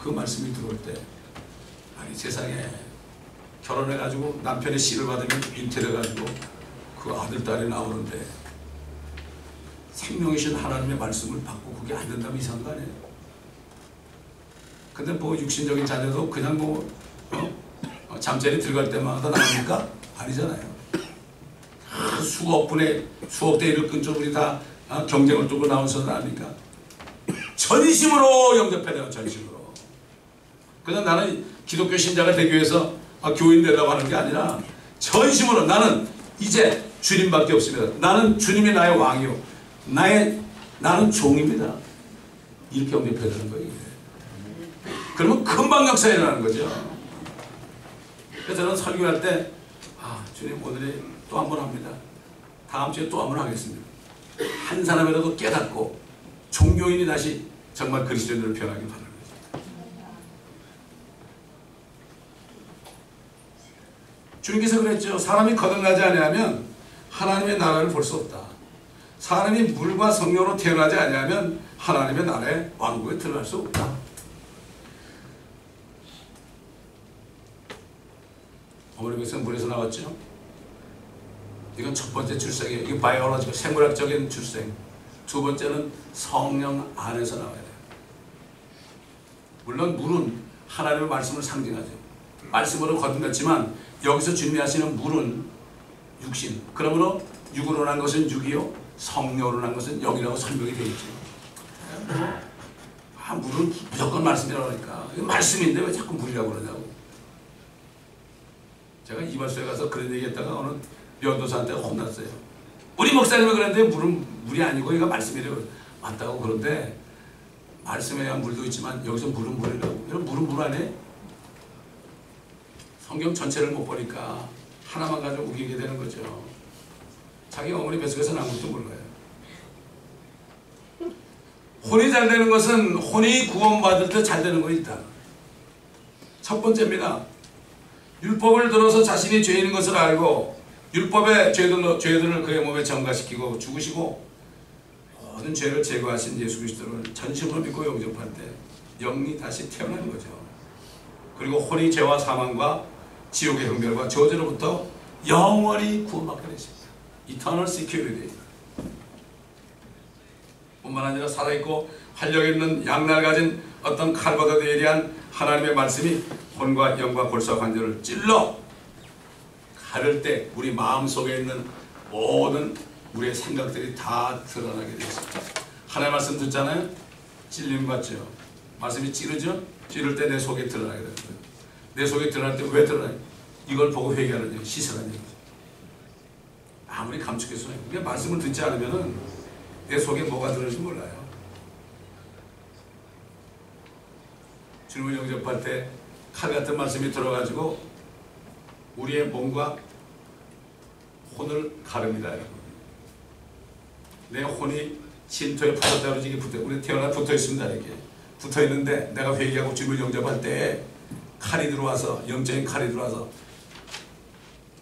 그 말씀이 들어올 때 아니 세상에 결혼해가지고 남편의 씨를 받으면 잉태돼가지고 그 아들 딸이 나오는데 생명이신 하나님의 말씀을 받고 그게 안 된다면 이상한 거 아니에요. 근데 뭐 육신적인 자녀도 그냥 뭐 잠자리 들어갈 때마다 나옵니까? 아니잖아요. 수억 대 1을 끊죠. 우리 다 경쟁을 두고 나오서는 아닙니까? 전심으로 영접해야 돼요. 전심으로. 그냥 나는 기독교 신자가 되기 위해서 교인 되려고 하는 게 아니라 전심으로 나는 이제 주님밖에 없습니다. 나는 주님이 나의 왕이요. 나는 종입니다. 이렇게 영접해야 되는 거예요. 그러면 금방 역사에 일어나는 거죠. 그래서 저는 설교할 때 주님 오늘이 또 한 번 합니다. 다음 주에 또 한 번 하겠습니다. 한 사람이라도 깨닫고 종교인이 다시 정말 그리스도인으로 변하길 바랍니다. 주님께서 그랬죠. 사람이 거듭나지 아니하면 하나님의 나라를 볼 수 없다. 사람이 물과 성령으로 태어나지 아니하면 하나님의 나라의 왕국에 들어갈 수 없다. 어머니께서 물에서 나왔죠. 이건 첫 번째 출생이에요. 이게 바이올로지컬 생물학적인 출생. 두 번째는 성령 안에서 나와야 돼요. 물론 물은 하나님의 말씀을 상징하죠. 말씀으로 거듭났지만 여기서 주님이 하시는 물은 육신. 그러므로 육으로 난 것은 육이요, 성령으로 난 것은 영이라고 설명이 되어 있죠. 물은 무조건 말씀이라고 하니까 이게 말씀인데 왜 자꾸 물이라고 그러냐고. 제가 이발소에 가서 그런 얘기했다가 어느 면도사한테 혼났어요. 우리 목사님이 그랬는데 물은 물이 아니고 이거 말씀이래요. 맞다고. 그런데 말씀에야 물도 있지만 여기서 물은 물이라고. 이런 물은 물 안에 성경 전체를 못 보니까 하나만 가지고 우기게 되는 거죠. 자기 어머니 뱃속에서 난 것도 몰라요. 혼이 잘 되는 것은 혼이 구원받을 때 잘 되는 거 있다. 첫 번째입니다. 율법을 들어서 자신이 죄인인 것을 알고 율법의 죄들을 그의 몸에 전가시키고 죽으시고 모든 죄를 제거하신 예수 그리스도를 전심으로 믿고 영접할 때 영이 다시 태어나는 거죠. 그리고 혼이 죄와 사망과 지옥의 형벌과 저주로부터 영원히 구원받게 되십니다. Eternal Security. 뿐만 아니라 살아있고 활력 있는 양날 가진 어떤 칼보다도 예리한 하나님의 말씀이 혼과 영과 골사 관절을 찔러 가를 때 우리 마음속에 있는 모든 우리의 생각들이 다 드러나게 되었습니다. 하나님의 말씀 듣잖아요. 찔림 받죠. 말씀이 찌르죠. 찌를 때 내 속에 드러나게 되는 거예요. 내 속에 드러날 때 왜 드러나요? 이걸 보고 회개하는 얘기, 시사하는 얘기죠. 아무리 감축해서요. 그냥 말씀을 듣지 않으면 내 속에 뭐가 들어있는지 몰라요. 주님을 영접할 때 칼 같은 말씀이 들어가지고 우리의 몸과 혼을 가릅니다. 여러분. 내 혼이 진토에 붙었다 그러지. 우리 태어나 붙어 있습니다. 이렇게 붙어 있는데 내가 회개하고 주님을 영접할 때 칼이 들어와서, 영적인 칼이 들어와서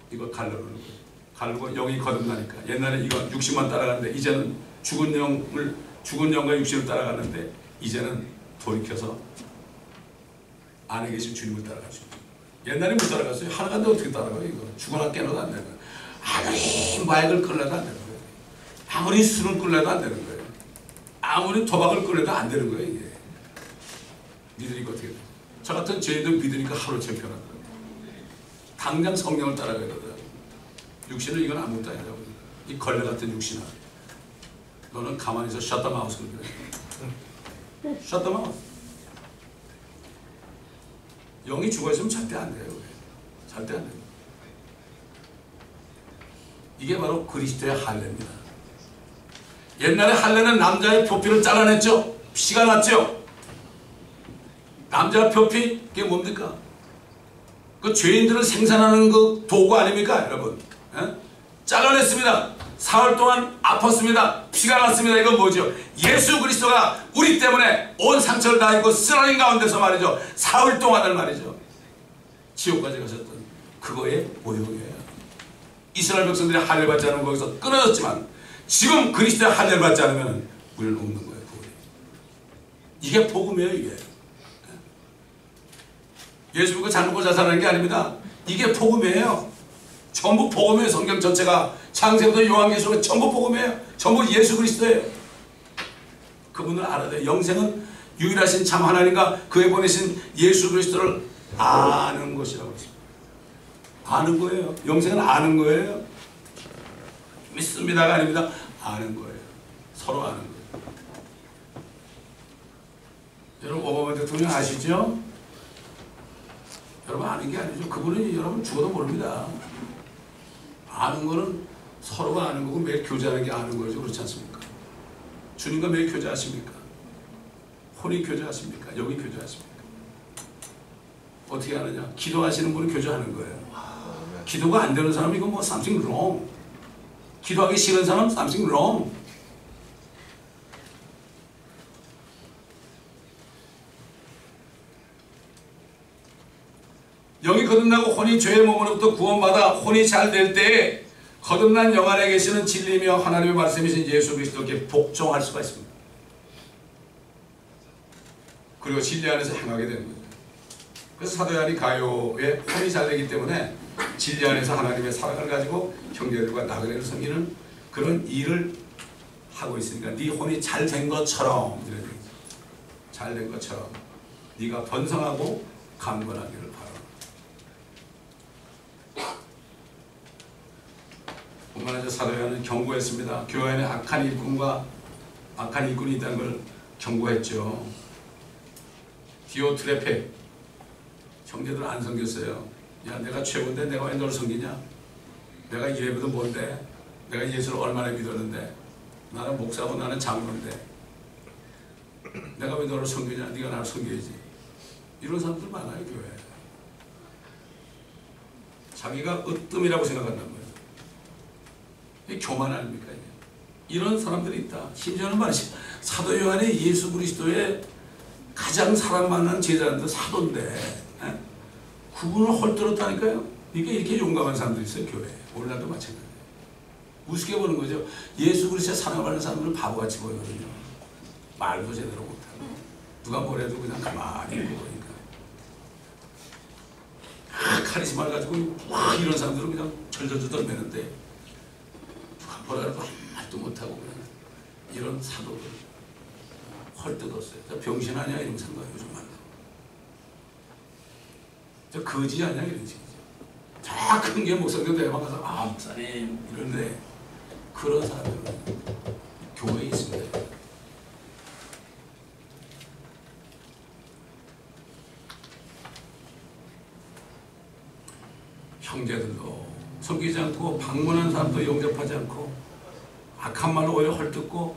이걸 가르는 거예요. 가르고 영이 거듭나니까. 옛날에 이거 육신만 따라가는데 이제는 죽은 영과 육신을 따라가는데 이제는 돌이켜서 안에 계신 주님을 따라가죠. 옛날에 못 따라갔어요. 하나간데 어떻게 따라가요? 이거 죽어나 깨어나도 안 되는 거예요. 아무리 마약을 끌려도 안 되는 거예요. 아무리 술을 끌려도 안 되는 거예요. 아무리 도박을 끌려도 안 되는 거예요. 이게 믿으니까 어떻게 돼요? 저 같은 죄인들 믿으니까 하루 챔피언한 거예요. 당장 성령을 따라가야 되거든요. 육신을 이건 아무것도 아니라고. 이 걸레 같은 육신아, 너는 가만히 있어. 셧더 마우스. 셧더 마우스. 영이 죽어있으면 절대 안 돼요. 절대 안 돼요. 이게 바로 그리스도의 할례입니다. 옛날에 할례는 남자의 표피를 잘라냈죠. 피가 났죠. 남자 표피, 그게 뭡니까? 그 죄인들을 생산하는 그 도구 아닙니까 여러분? 예? 잘라냈습니다. 사흘 동안 아팠습니다. 피가 났습니다. 이건 뭐죠? 예수 그리스도가 우리 때문에 온 상처를 다 입고 쓰라린 가운데서 말이죠. 사흘 동안을 말이죠. 지옥까지 가셨던 그거의 모형이에요. 이스라엘 백성들이 할례 받지 않으면 거기서 끊어졌지만 지금 그리스도의 할례를 받지 않으면 우리는 없는 거예요. 복음이. 이게 복음이에요. 이게. 예수 믿고 잘 먹고 잘 사는 게 아닙니다. 이게 복음이에요. 전부 복음이에요. 성경 전체가 창세부터 요한계시록 전부 복음이에요. 전부 예수 그리스도예요. 그분을 알아야 돼요. 영생은 유일하신 참 하나님과 그에 보내신 예수 그리스도를 아는 것이라고 했습니다. 아는 거예요. 영생은 아는 거예요. 믿습니다가 아닙니다. 아는 거예요. 서로 아는 거예요. 여러분 오바마 대통령 아시죠? 여러분 아는 게 아니죠. 그분은 여러분 죽어도 모릅니다. 아는 거는 서로가 아는 거고 매일 교제하는 게 아는 거죠. 그렇지 않습니까? 주님과 매일 교제하십니까? 혼이 교제하십니까? 여기 교제하십니까? 어떻게 하느냐? 기도하시는 분은 교제하는 거예요. 기도가 안 되는 사람은 이건 뭐 something wrong. 기도하기 싫은 사람은 something wrong. 영이 거듭나고 혼이 죄의 몸으로부터 구원받아 혼이 잘 될 때에 거듭난 영 안에 계시는 진리며 하나님의 말씀이신 예수 그리스도께 복종할 수가 있습니다. 그리고 진리 안에서 행하게 되는 거죠. 그래서 사도 요한이 가요에 혼이 잘 되기 때문에 진리 안에서 하나님의 사랑을 가지고 형제들과 나그네를 섬기는 그런 일을 하고 있으니까 네 혼이 잘 된 것처럼 잘 된 것처럼 네가 번성하고 강건하기를 바라. 뿐만 아니라 사도 요한은 경고했습니다. 교회 안에 악한 일꾼과 악한 일꾼이 있다는 걸 경고했죠. 디오트레페 형제들 안 섬겼어요. 야 내가 최고인데 내가 왜 너를 섬기냐? 내가 이래봬도 뭔데? 내가 예수를 얼마나 믿었는데 나는 목사고 나는 장로인데 내가 왜 너를 섬기냐? 네가 나를 섬겨야지. 이런 사람들 많아요. 교회에. 자기가 으뜸이라고 생각한단 말이에요. 이게 교만 아닙니까? 이런 사람들이 있다. 심지어는 말이지 사도 요한이 예수 그리스도의 가장 사랑 많은 제자인데 사도인데 그분을 헐뜯었다니까요. 이게 이렇게 용감한 사람들이 있어요. 교회에. 오늘날도 마찬가지예요. 우습게 보는 거죠. 예수 그리스도의 사랑받는 사람들은 바보같이 보이거든요. 말도 제대로 못하고 누가 뭐래도 그냥 가만히 있고 그러니까 카리스마를 가지고 와 이런 사람들은 그냥 절절절절 매는데 누가 뭐라 해도 말도 못하고 그냥 이런 사도들 헐뜯었어요. 병신 아니야 이런 생각 요즘 말로. 저 거지 아니야 이런 식이죠. 저 큰 게 목사님 대만 가서 아 목사님 이러는데 그런 사람들은 교회에 있습니다. 형제들도 섬기지 않고 방문한 사람도 영접하지 않고 악한 말로 오히려 헐뜯고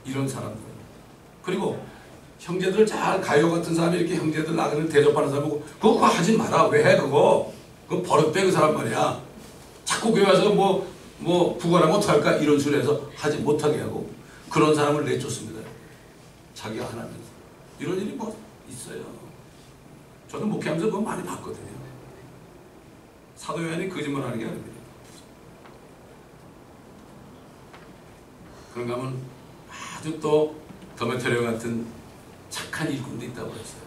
이런 사람들. 그리고 형제들 잘 가요 같은 사람이 이렇게 형제들 나그네를 대접하는 사람 보고 그거 하지 마라. 왜 해 그거? 그거 버릇 빼그 사람 말이야. 자꾸 교회 와서 뭐 부관하면 어떡할까 이런 식으로 해서 하지 못하게 하고 그런 사람을 내쫓습니다. 자기가 안 하면서. 이런 일이 뭐 있어요. 저도 목회하면서 그거 많이 봤거든요. 사도 요한이 거짓말하는 게 아닙니다. 그런가 하면 아주 또 더메테리오 같은 착한 일꾼도 있다고 그랬어요.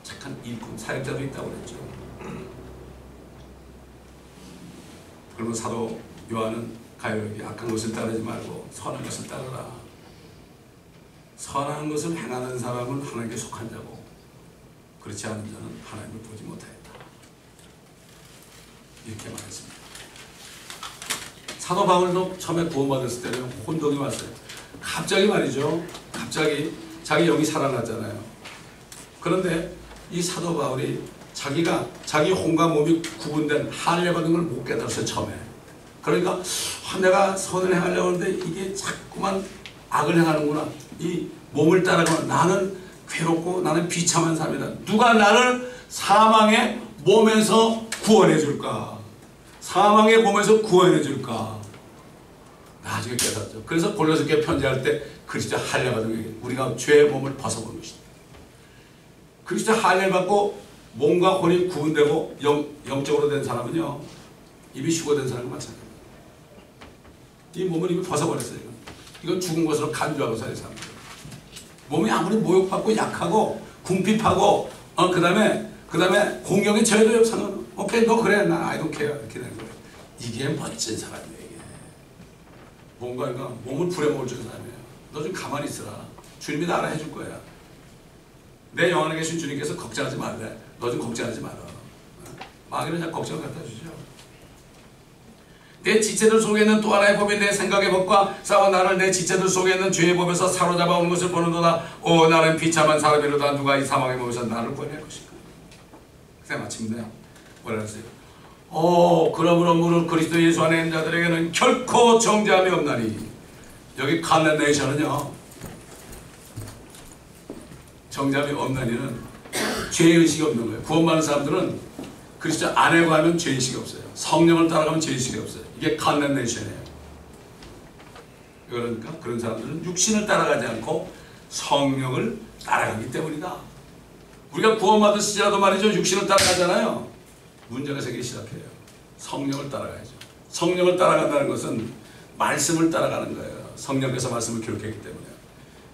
착한 일꾼, 사역자도 있다고 그랬죠. 그러면 사도 요한은 가요에게 악한 것을 따르지 말고 선한 것을 따르라. 선한 것을 행하는 사람은 하나님께 속한 자고 그렇지 않은 자는 하나님을 보지 못하였다. 이렇게 말했습니다. 사도 바울도 처음에 구원받았을 때는 혼동이 왔어요. 갑자기 말이죠. 갑자기 자기 영이 살아났잖아요. 그런데 이 사도 바울이 자기 혼과 몸이 구분된 할례 받은 걸 못 깨달았어요. 처음에. 그러니까 내가 선을 행하려고 하는데 이게 자꾸만 악을 행하는구나. 이 몸을 따라가면 나는 괴롭고 나는 비참한 사람이다. 누가 나를 사망의 몸에서 구원해 줄까? 사망의 몸에서 구원해 줄까? 나중에 깨닫죠. 그래서 골로새교회 편지할 때 그리스도 할례 받은 우리가 죄의 몸을 벗어본 것이다. 그리스도 할례 받고 몸과魂이 구분되고 영적으로 된 사람은요, 이미 휴거된 사람과 마찬가지입니다. 이 몸을 이미 벗어버렸어요. 이건 죽은 것으로 간주하고 사는 사람. 몸이 아무리 모욕받고 약하고 궁핍하고 그 다음에 공경에 처해도 상관. 오케이, 너 그래, 나 I don't care 이렇게 되는 거예요. 이게 멋진 사람이에요. 이게 뭔가 몸을 부려먹을 줄 사람이에요. 너 좀 가만히 있어라. 주님이 다 알아 해줄 거야. 내 영 안에 계신 주님께서 걱정하지 말래. 너 좀 걱정하지 마라. 마귀는 그냥 걱정을 갖다 주죠. 내 지체들 속에 있는 또 하나의 법이 내 생각의 법과 싸워 나를 내 지체들 속에 있는 죄의 법에서 사로잡아 오는 것을 보는도다. 오, 나는 비참한 사람이로다. 누가 이 사망의 몸에서 나를 구해낼 것인가. 그새 마칩니다. 뭐라 했어요? 그러므로 무릇 그리스도 예수 안에 있는 자들에게는 결코 정죄함이 없나니. 여기 condemnation은요, 정죄함이 없나니는 죄의식이 없는 거예요. 구원받는 사람들은 그리스도 안에 가면 죄의식이 없어요. 성령을 따라가면 죄의식이 없어요. 이게 condemnation이에요. 그러니까 그런 사람들은 육신을 따라가지 않고 성령을 따라가기 때문이다. 우리가 구원받으시더라도 말이죠, 육신을 따라가잖아요. 문제가 생기기 시작해요. 성령을 따라가야죠. 성령을 따라간다는 것은 말씀을 따라가는 거예요. 성령께서 말씀을 기록했기 때문에.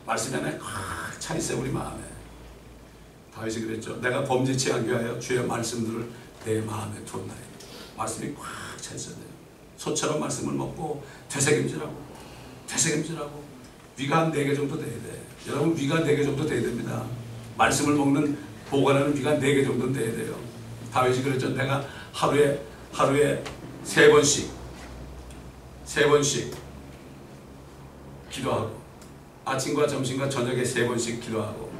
말씀이 안에 꽉 차 있어요, 우리 마음에. 다윗이 그랬죠. 내가 범죄치 않게 하여 주의 말씀들을 내 마음에 두었나이다. 말씀이 꽉 차 있어야 돼요. 소처럼 말씀을 먹고 되새김질하고 위가 한 4개 정도 돼야 돼. 여러분, 위가 4개 정도 돼야 됩니다. 말씀을 먹는 보관하는 위가 4개 정도는 돼야 돼요. 다윗이 그랬죠. 내가 하루에 3번씩 기도하고 아침과 점심과 저녁에 3번씩 기도하고.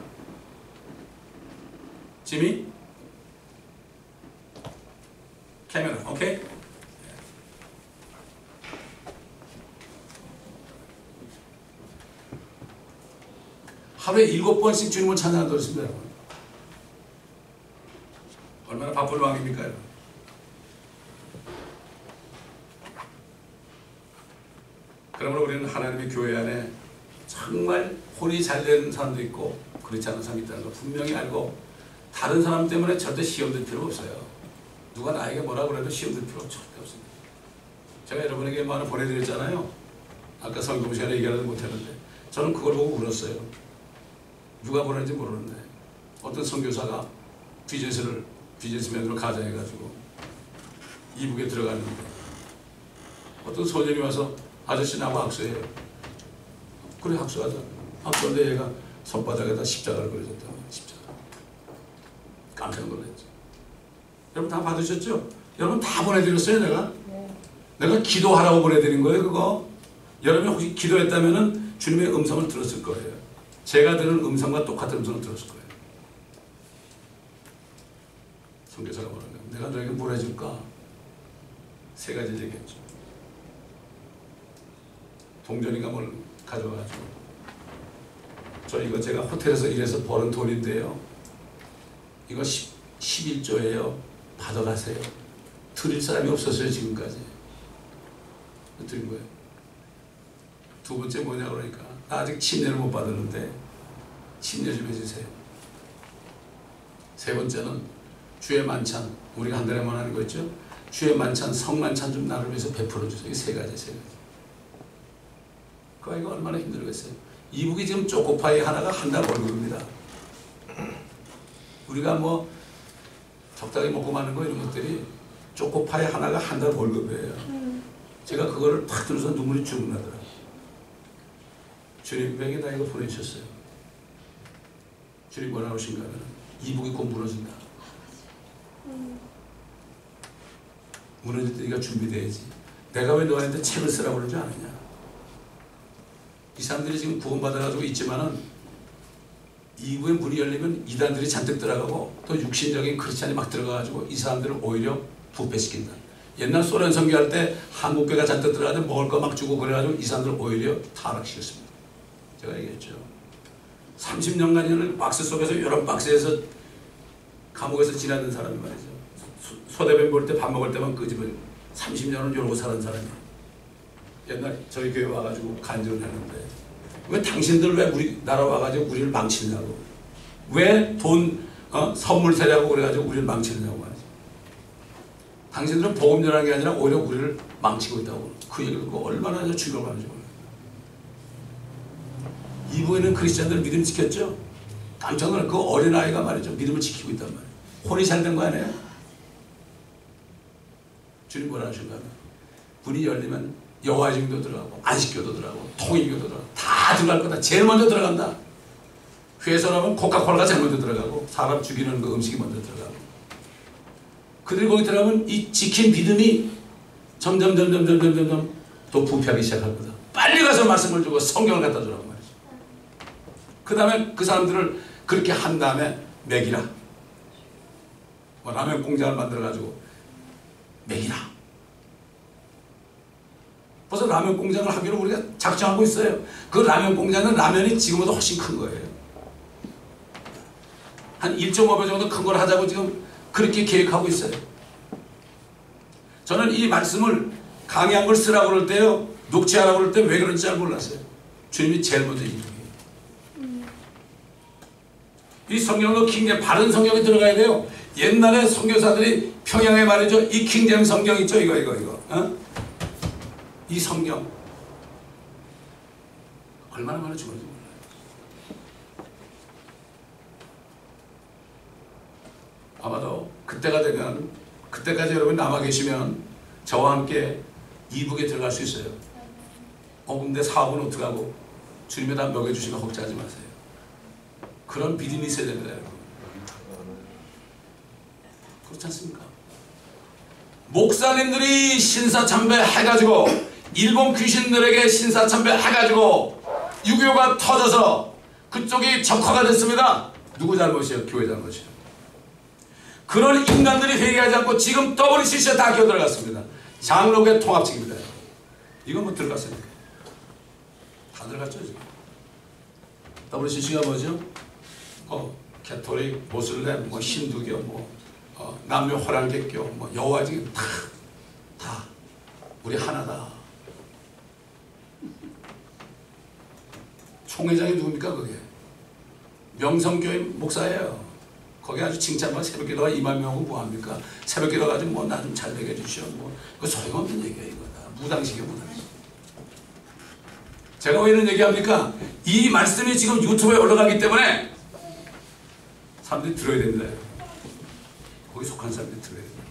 지미? 카메라, 오케이? 하루에 7번씩 주님을 찬양하도록 했습니다. 얼마나 바쁜 왕입니까? 여러분? 그러므로 우리는 하나님의 교회 안에 정말 혼이 잘 되는 사람도 있고 그렇지 않은 사람이 있다는 걸 분명히 알고, 다른 사람 때문에 절대 시험될 필요가 없어요. 누가 나에게 뭐라고 그래도 시험될 필요가 절대 없습니다. 제가 여러분에게 뭐 하나 보내드렸잖아요. 아까 성경 시간에 얘기하지 못했는데 저는 그걸 보고 울었어요. 누가 보냈는지 모르는데 어떤 선교사가 비즈니스맨으로 가장해가지고 이북에 들어갔는데 어떤 소년이 와서 아저씨 나하고 학수해요. 그래, 학수하자. 학수인데 얘가 손바닥에다 십자가를 그려줬다고. 십자가. 깜짝 놀랐죠. 여러분 다 받으셨죠? 여러분 다 보내드렸어요, 내가? 네. 내가 기도하라고 보내드린 거예요, 그거. 여러분이 혹시 기도했다면은 주님의 음성을 들었을 거예요. 제가 들은 음성과 똑같은 음성을 들었을 거예요. 선교사가 뭐라고 해요? 내가 너에게 뭘 해줄까? 3가지 얘기했죠. 동전인가 뭘 가져가지고, 이거 제가 호텔에서 일해서 버는 돈인데요, 이거 11조예요. 받아가세요. 드릴 사람이 없었어요, 지금까지. 드린 거예요. 2번째 뭐냐 그러니까, 나 아직 침례를 못 받았는데 침례 좀 해주세요. 3번째는 주의 만찬, 우리가 한 달에만 하는 거 있죠? 주의 만찬, 성만찬 좀 나를 위해서 베풀어 주세요. 이 3가지. 그 아이가 얼마나 힘들겠어요. 이북이 지금 초코파이 하나가 한 달 월급입니다. 우리가 뭐 적당히 먹고 마는 거 이런 것들이 초코파이 하나가 한 달 월급이에요. 제가 그거를 탁 들어서 눈물이 쭉 나더라고요. 주님에게 나 이거 보내주셨어요. 주님 뭐라고 하신가 하면 이북이 곧 무너진다. 무너질 때 네가 준비돼야지. 내가 왜 너한테 책을 쓰라고 그러지 않느냐. 이 사람들이 지금 구원받아가지고 있지만은 이후에 문이 열리면 이단들이 잔뜩 들어가고 또 육신적인 크리스찬이 막 들어가가지고 이 사람들을 오히려 부패시킨다. 옛날 소련 선교할 때 한국교회가 잔뜩 들어가서 먹을 거 막 주고 그래가지고 이 사람들을 오히려 타락시켰습니다. 제가 얘기했죠. 30년간을 박스 속에서 여러 박스에서 감옥에서 지나는 사람이 말이죠. 소대변 볼 때 밥 먹을 때만 그 집은 30년을 이러고 살은 사람이야. 옛날 저희 교회 와가지고 간증을 했는데 왜 당신들 왜 우리나라 와가지고 우리를 망치느냐고, 왜 돈 선물 세려고 그래가지고 우리를 망치느냐고 말이지. 당신들은 복음 전하는 게 아니라 오히려 우리를 망치고 있다고. 그 얘기를 듣고 얼마나 충격을 하는지 몰라요. 이북에는 크리스찬들 믿음 지켰죠? 깜짝 놀란 그 어린아이가 말이죠, 믿음을 지키고 있단 말이에요. 혼이 잘 된 거 아니에요? 주님 뭐라 하신가 하면 문이 열리면 여호와의 증도 들어가고 안식교도 들어가고 통일교도 들어가고 다 들어갈 거다. 제일 먼저 들어간다. 회사라면 코카콜라가 제일 먼저 들어가고 사람 죽이는 그 음식이 먼저 들어가고, 그들이 거기 들어가면 이 지킨 믿음이 점점 또 부패하기 시작할 거다. 빨리 가서 말씀을 주고 성경을 갖다 주라고 말이죠. 그 다음에 그 사람들을 그렇게 한 다음에 먹이라. 뭐 라면 공장을 만들어가지고 먹이라. 벌써 라면 공장을 하기로 우리가 작정하고 있어요. 그 라면 공장은 라면이 지금보다 훨씬 큰 거예요. 한 1.5배 정도 큰 걸 하자고 지금 그렇게 계획하고 있어요. 저는 이 말씀을 강의한 걸 쓰라고 그럴 때요, 녹취하라고 그럴 때 왜 그런지 잘 몰랐어요. 주님이 제일 먼저 이루게. 이 성경도 킹제임 바른 성경에 들어가야 돼요. 옛날에 선교사들이 평양에 말이죠, 이 킹제임 성경 있죠, 이거 이 성경 얼마나 많이 죽었는지 몰라요. 아마도 그때가 되면, 그때까지 여러분 남아 계시면 저와 함께 이북에 들어갈 수 있어요. 근데 사업은 어떡하고 주님이 다 먹여주시면 걱정하지 마세요. 그런 믿음이 있어야 됩니다, 여러분. 그렇지 않습니까? 목사님들이 신사참배 해가지고 일본 귀신들에게 신사참배 해가지고 6.25가 터져서 그쪽이 적화가 됐습니다. 누구 잘못이에요? 교회 잘못이에요. 그런 인간들이 회개하지 않고 지금 WCC에 다 끼어들어갔습니다. 장로교회 통합직입니다. 이건 뭐 들어갔습니까? 다 들어갔죠 지금. WCC가 뭐죠? 캐톨릭, 모슬렘, 뭐 힌두교, 남녀 호랑객교, 여호와지 다 우리 하나다. 총회장이 누굽니까 그게? 명성교회 목사예요. 거기 아주 칭찬만 새벽기도가 2만 명하고 뭐합니까? 새벽기도 가지고 나 좀 잘 되게 해주시오. 그거 소용없는 얘기야 이거다. 무당식이야 무당식. 제가 왜 이런 얘기합니까? 이 말씀이 지금 유튜브에 올라가기 때문에 사람들이 들어야 됩니다. 거기 속한 사람들이 들어야 됩니다.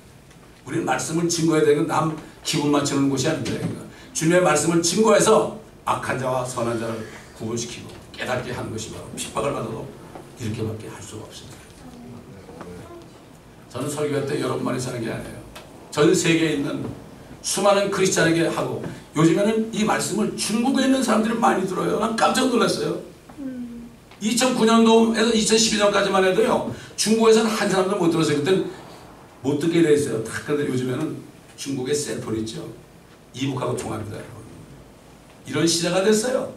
우리는 말씀을 증거해야 되는 남 기분 맞추는 곳이 아닙니다. 그러니까 주님의 말씀을 증거해서 악한 자와 선한 자를 구분시키고 깨닫게 하는 것이 바로 핍박을 받아도 이렇게밖에 할 수가 없습니다. 저는 설교할 때 여러분만이 사는 게 아니에요. 전 세계에 있는 수많은 크리스찬에게 하고, 요즘에는 이 말씀을 중국에 있는 사람들이 많이 들어요. 난 깜짝 놀랐어요. 2009년도에서 2012년까지만 해도요, 중국에서는 한 사람도 못 들었어요. 그때는 못 듣게 돼 있어요. 그런데 요즘에는 중국의 셀폰 있죠. 이북하고 통합니다. 이런 시대가 됐어요.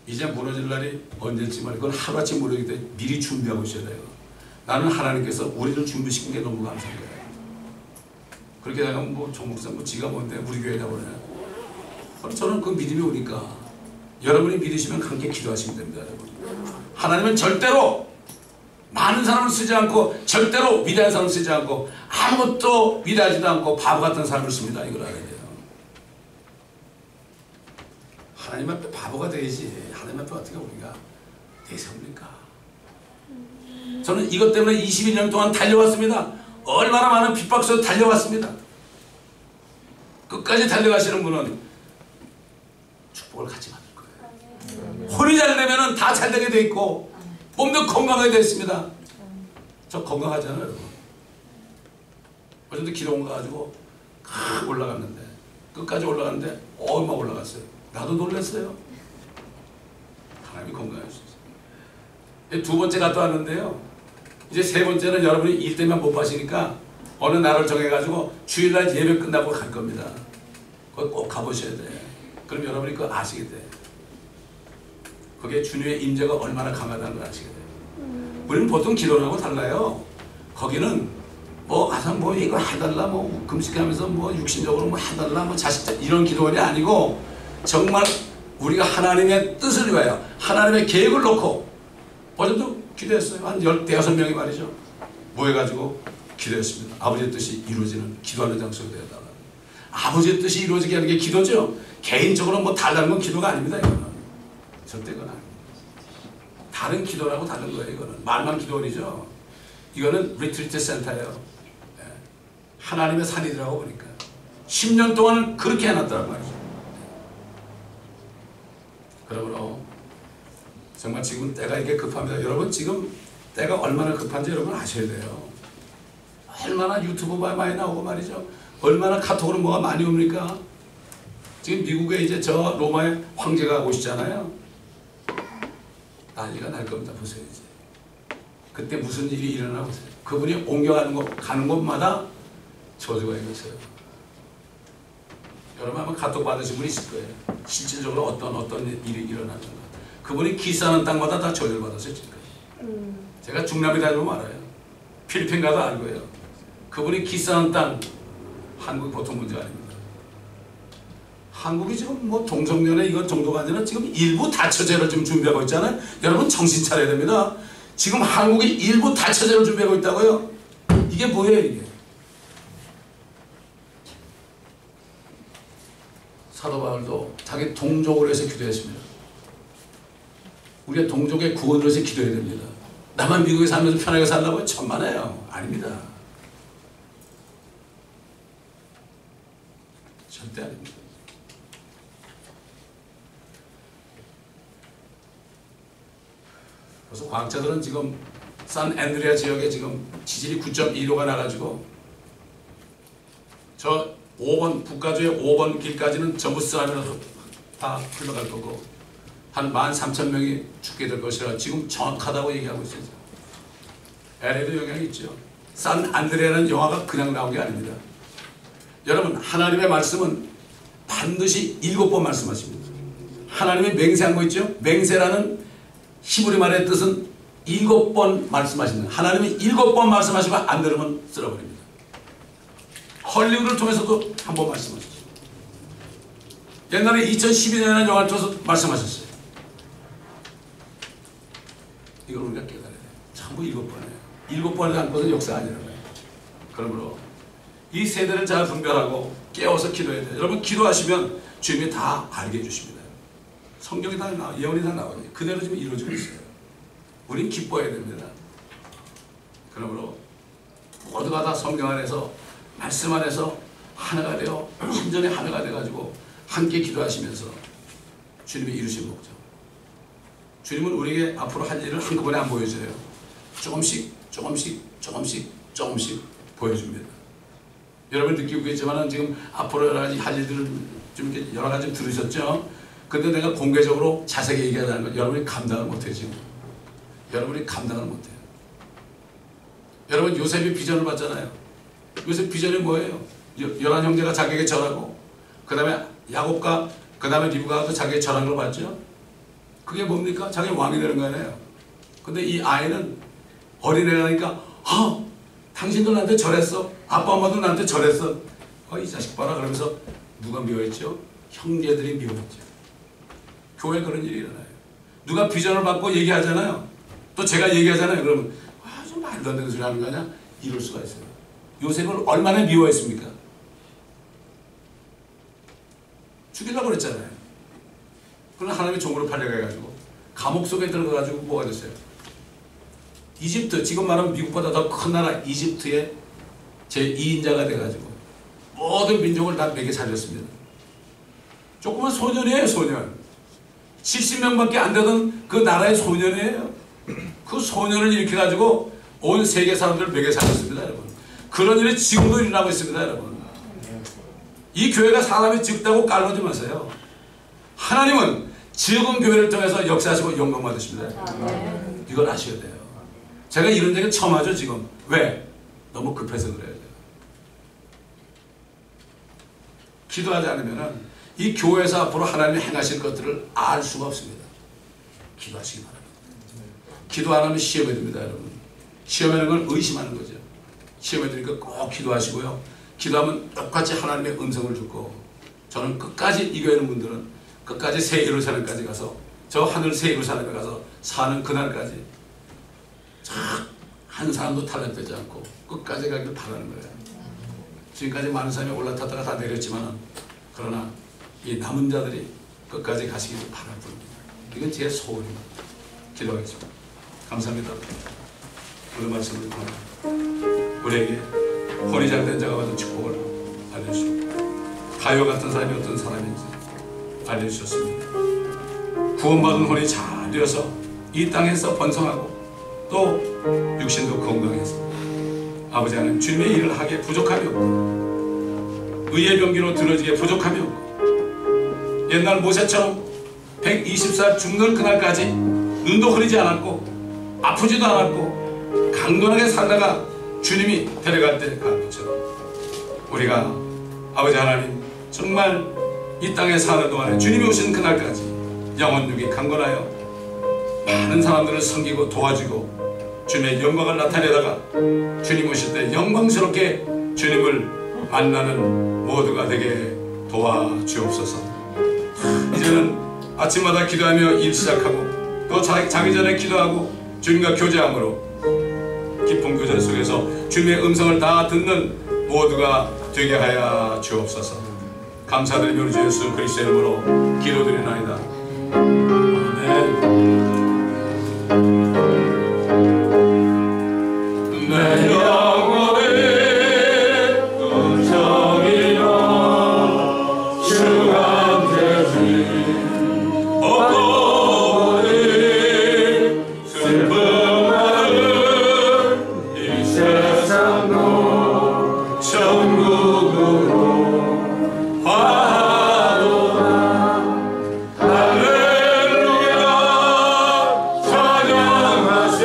이제 무너질 날이 언제쯤 그건 하루아침 무너지기 때문에 미리 준비하고 있어야 돼요. 나는 하나님께서 우리를 준비시킨 게 너무 감사한 거예요. 그렇게 되면 종목사 지가 뭔데 우리 교회라고 그러냐. 저는 그 믿음이 오니까 여러분이 믿으시면 함께 기도하시면 됩니다. 여러분. 하나님은 절대로 많은 사람을 쓰지 않고, 절대로 위대한 사람을 쓰지 않고, 아무것도 위대하지도 않고 바보 같은 사람을 씁니다. 이걸 알아야 돼요. 하나님 앞에 바보가 되야지 하나님 앞에 어떻게 우리가 대세웁니까? 저는 이것 때문에 21년 동안 달려왔습니다. 얼마나 많은 핍박 속에 달려왔습니다. 끝까지 달려가시는 분은 축복을 같이 받을 거예요. 혼이 잘 되면 다 잘 되게 돼 있고 몸도 건강하게 되어 있습니다. 저 건강하잖아요, 여러분. 어제도 기도 온 거 가지고 올라갔는데, 끝까지 올라갔는데 얼마 올라갔어요. 나도 놀랐어요. 하나님이 건강해 주셨어요. 두 번째 갔다 왔는데요, 이제 세 번째는 여러분이 일 때문에 못 가시니까 어느 날을 정해가지고 주일날 예배 끝나고 갈 겁니다. 거기 꼭 가보셔야 돼. 그럼 여러분이 그거 아시게 돼. 거기에 주님의 임재가 얼마나 강하다는 걸 아시게 돼요. 우리는 보통 기도하고 달라요. 거기는 와서 뭐 이거 해달라 뭐 금식하면서 뭐 육신적으로 뭐 해달라 뭐 자식 이런 기도원이 아니고 정말 우리가 하나님의 뜻을 위하여 하나님의 계획을 놓고 어제도 기도했어요. 한 15명이 말이죠. 모여가지고 기도했습니다. 아버지의 뜻이 이루어지는 기도하는 장소가 되어달라. 아버지의 뜻이 이루어지게 하는 게 기도죠. 개인적으로 뭐 달라는 건 기도가 아닙니다. 이거는 절대 그건 아닙니다. 다른 기도라고 다른 거예요. 이거는 말만 기도원이죠. 이거는 리트리트 센터예요. 하나님의 산이더라고 보니까 10년 동안 그렇게 해놨더란 말이죠. 그러므로 정말 지금 때가 이렇게 급합니다. 여러분 지금 때가 얼마나 급한지 여러분 아셔야 돼요. 얼마나 유튜브가 많이 나오고 말이죠. 얼마나 카톡으로 뭐가 많이 옵니까? 지금 미국에 이제 저 로마의 황제가 오시잖아요. 난리가 날 겁니다. 보세요 이제. 그때 무슨 일이 일어나 보세요. 그분이 옮겨가는 곳 가는 곳마다 저주가 있어요. 여러분 아마 카톡 받으신 분이 있을 거예요. 실질적으로 어떤 일이 일어나는 거. 그분이 기사하는 땅마다 다 저주를 받았어요. 제가 중남미 다니면 알아요. 필리핀 가도 알고요. 그분이 기사하는 땅 한국이 보통 문제가 아닙니다. 한국이 지금 뭐 동성연애 이건 정도가 아니라 지금 일부 다처제를 지금 준비하고 있잖아요. 여러분 정신 차려야 됩니다. 지금 한국이 일부 다처제를 준비하고 있다고요? 이게 뭐예요 이게? 사도 바울도 자기 동족을 위해서 기도했습니다. 우리가 동족의 구원을 위해서 기도해야 됩니다. 나만 미국에 살면서 편하게 살라고요? 천만에요. 아닙니다. 절대 아닙니다. 그래서 과학자들은 지금 산앤드레아 지역에 지금 지진이 9.2로가 나가지고 저 5번 북가주의 5번 길까지는 전부 쓰나미로 다 흘러갈 거고 한 13,000명이 죽게 될 것이라 지금 정확하다고 얘기하고 있어요. LA도 영향이 있죠. 산앤드레아라는 영화가 그냥 나온 게 아닙니다. 여러분 하나님의 말씀은 반드시 7번 말씀하십니다. 하나님이 맹세한 거 있죠. 맹세라는 히브리 말의 뜻은 7번 말씀하십니다. 하나님이 7번 말씀하시고 안 들으면 쓸어버립니다. 헐리우드를 통해서도 한 번 말씀하셨어요. 옛날에 2012년에 영화를 통해서 말씀하셨어요. 이걸 우리가 깨달아야 돼요. 전부 7번이에요. 7번을 안고서 역사 아니라고요. 그러므로 이 세대를 잘 분별하고 깨워서 기도해야 돼요. 여러분 기도하시면 주님이 다 알게 해주십니다. 성경이 다 나와, 예언이 다 나와요. 그대로 지금 이루어지고 있어요. 우린 기뻐해야 됩니다. 그러므로 모두가 다 성경 안에서 말씀 안에서 하나가 되어 완전히 하나가 돼가지고 함께 기도하시면서 주님이 이루신 목적. 주님은 우리에게 앞으로 할 일을 한꺼번에 안 보여줘요. 조금씩 보여줍니다. 여러분 느끼고 계시지만 지금 앞으로 여러 가지 할 일들을 좀 이렇게 여러 가지 들으셨죠? 근데 내가 공개적으로 자세히 얘기하자는 건 여러분이 감당을 못해요. 지금 여러분이 감당을 못해요. 여러분 요셉이 비전을 봤잖아요. 요셉 비전이 뭐예요? 11형제가 자기에게 절하고 그 다음에 야곱과 그 다음에 리브가도 자기에게 절한 걸 봤죠. 그게 뭡니까? 자기 왕이 되는 거 아니에요. 근데 이 아이는 어린애라니까 당신도 나한테 절했어. 아빠 엄마도 나한테 절했어. 이 자식 봐라. 그러면서 누가 미워했죠? 형제들이 미워했죠. 교회에 그런 일이 일어나요. 누가 비전을 받고 얘기하잖아요. 또 제가 얘기하잖아요. 그러면 좀 말도 안 되는 소리 하는 거 아니야? 이럴 수가 있어요. 요셉을 얼마나 미워했습니까? 죽이려고 그랬잖아요. 그러나 하나님의 종으로 팔려가가지고 감옥 속에 들어가가지고 뭐가 됐어요? 이집트, 지금 말하면 미국보다 더 큰 나라 이집트의 제2인자가 돼가지고 모든 민족을 다 먹여 살렸습니다. 조그만 소년이에요. 소년. 70명밖에 안 되던 그 나라의 소년이에요. 그 소년을 일으켜가지고 온 세계 사람들을 먹여 살렸습니다. 여러분. 그런 일이 지금도 일어나고 있습니다. 여러분. 이 교회가 사람이 적다고 깔보지 마세요. 하나님은 적은 교회를 통해서 역사하시고 영광 받으십니다. 이걸 아셔야 돼요. 제가 이런 얘기 처음 하죠 지금. 왜? 너무 급해서 그래요. 기도하지 않으면 이 교회에서 앞으로 하나님이 행하실 것들을 알 수가 없습니다. 기도하시기 바랍니다. 기도 안 하면 시험이 됩니다. 여러분. 시험이라는 걸 의심하는 거죠. 시험에 드니까 꼭 기도하시고요. 기도하면 똑같이 하나님의 음성을 듣고 저는 끝까지 이 교회 있는 분들은 끝까지 새 예루살렘까지 가서 저 하늘 새 예루살렘에 가서 사는 그날까지 한 사람도 탈락되지 않고 끝까지 가길 바라는 거예요. 지금까지 많은 사람이 올라탔다가 다 내렸지만 그러나 이 남은 자들이 끝까지 가시기를 바랄 뿐입니다. 이건 제 소원입니다. 기도하겠습니다. 감사합니다. 오늘 말씀을 통해 우리에게 혼이 잘된 자가 받은 축복을 알려주시고 가요 같은 사람이 어떤 사람인지 알려주셨습니다. 구원받은 혼이 잘 되어서 이 땅에서 번성하고 또 육신도 건강해서 아버지 하나님 주님의 일을 하기에 부족함이 없고 의의 병기로 들어지기에 부족함이 없고 옛날 모세처럼 120살 죽는 그날까지 눈도 흐리지 않았고 아프지도 않았고 강건하게 살다가 주님이 데려갈 때 간 것처럼 우리가 아버지 하나님 정말 이 땅에 사는 동안에 주님이 오신 그날까지 영혼육이 강건하여 많은 사람들을 섬기고 도와주고 주님의 영광을 나타내다가 주님 오실 때 영광스럽게 주님을 만나는 모두가 되게 도와주옵소서. 이제는 아침마다 기도하며 일 시작하고 또 자기 전에 기도하고 주님과 교제함으로 깊은 교제 속에서 주님의 음성을 다 듣는 모두가 되게 하여 주옵소서. 감사드리며 우리 주 예수 그리스도의 이름으로 기도드리나이다. 아멘. 내 영혼의 음성이여 주한테 어떠니 슬픔 많은 이 세상도 천국으로 화하도다. 할렐루야 찬양하세.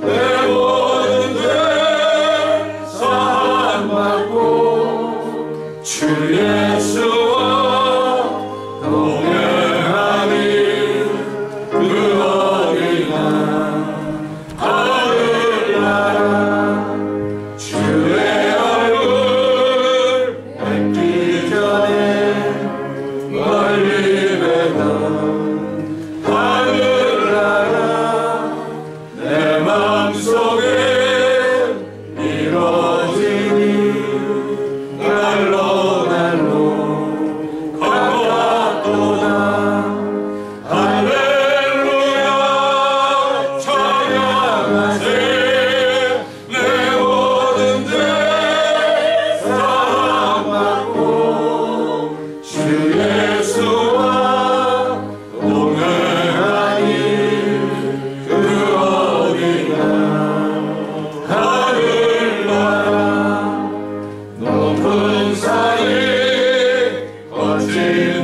내 모든 죄 사함받고 주 예수와 동행하니 그 어디나 하늘나라. 주의 얼굴 뵙기 전에 멀리 뵈던 하늘나라 내 마음속에 이루어지니 날로 날로 가깝도다. 할렐루야 찬양하세. 내 모든 죄 사함받고 주 예수와 동행하니 그 어디나 하늘나라 높은 산이 거친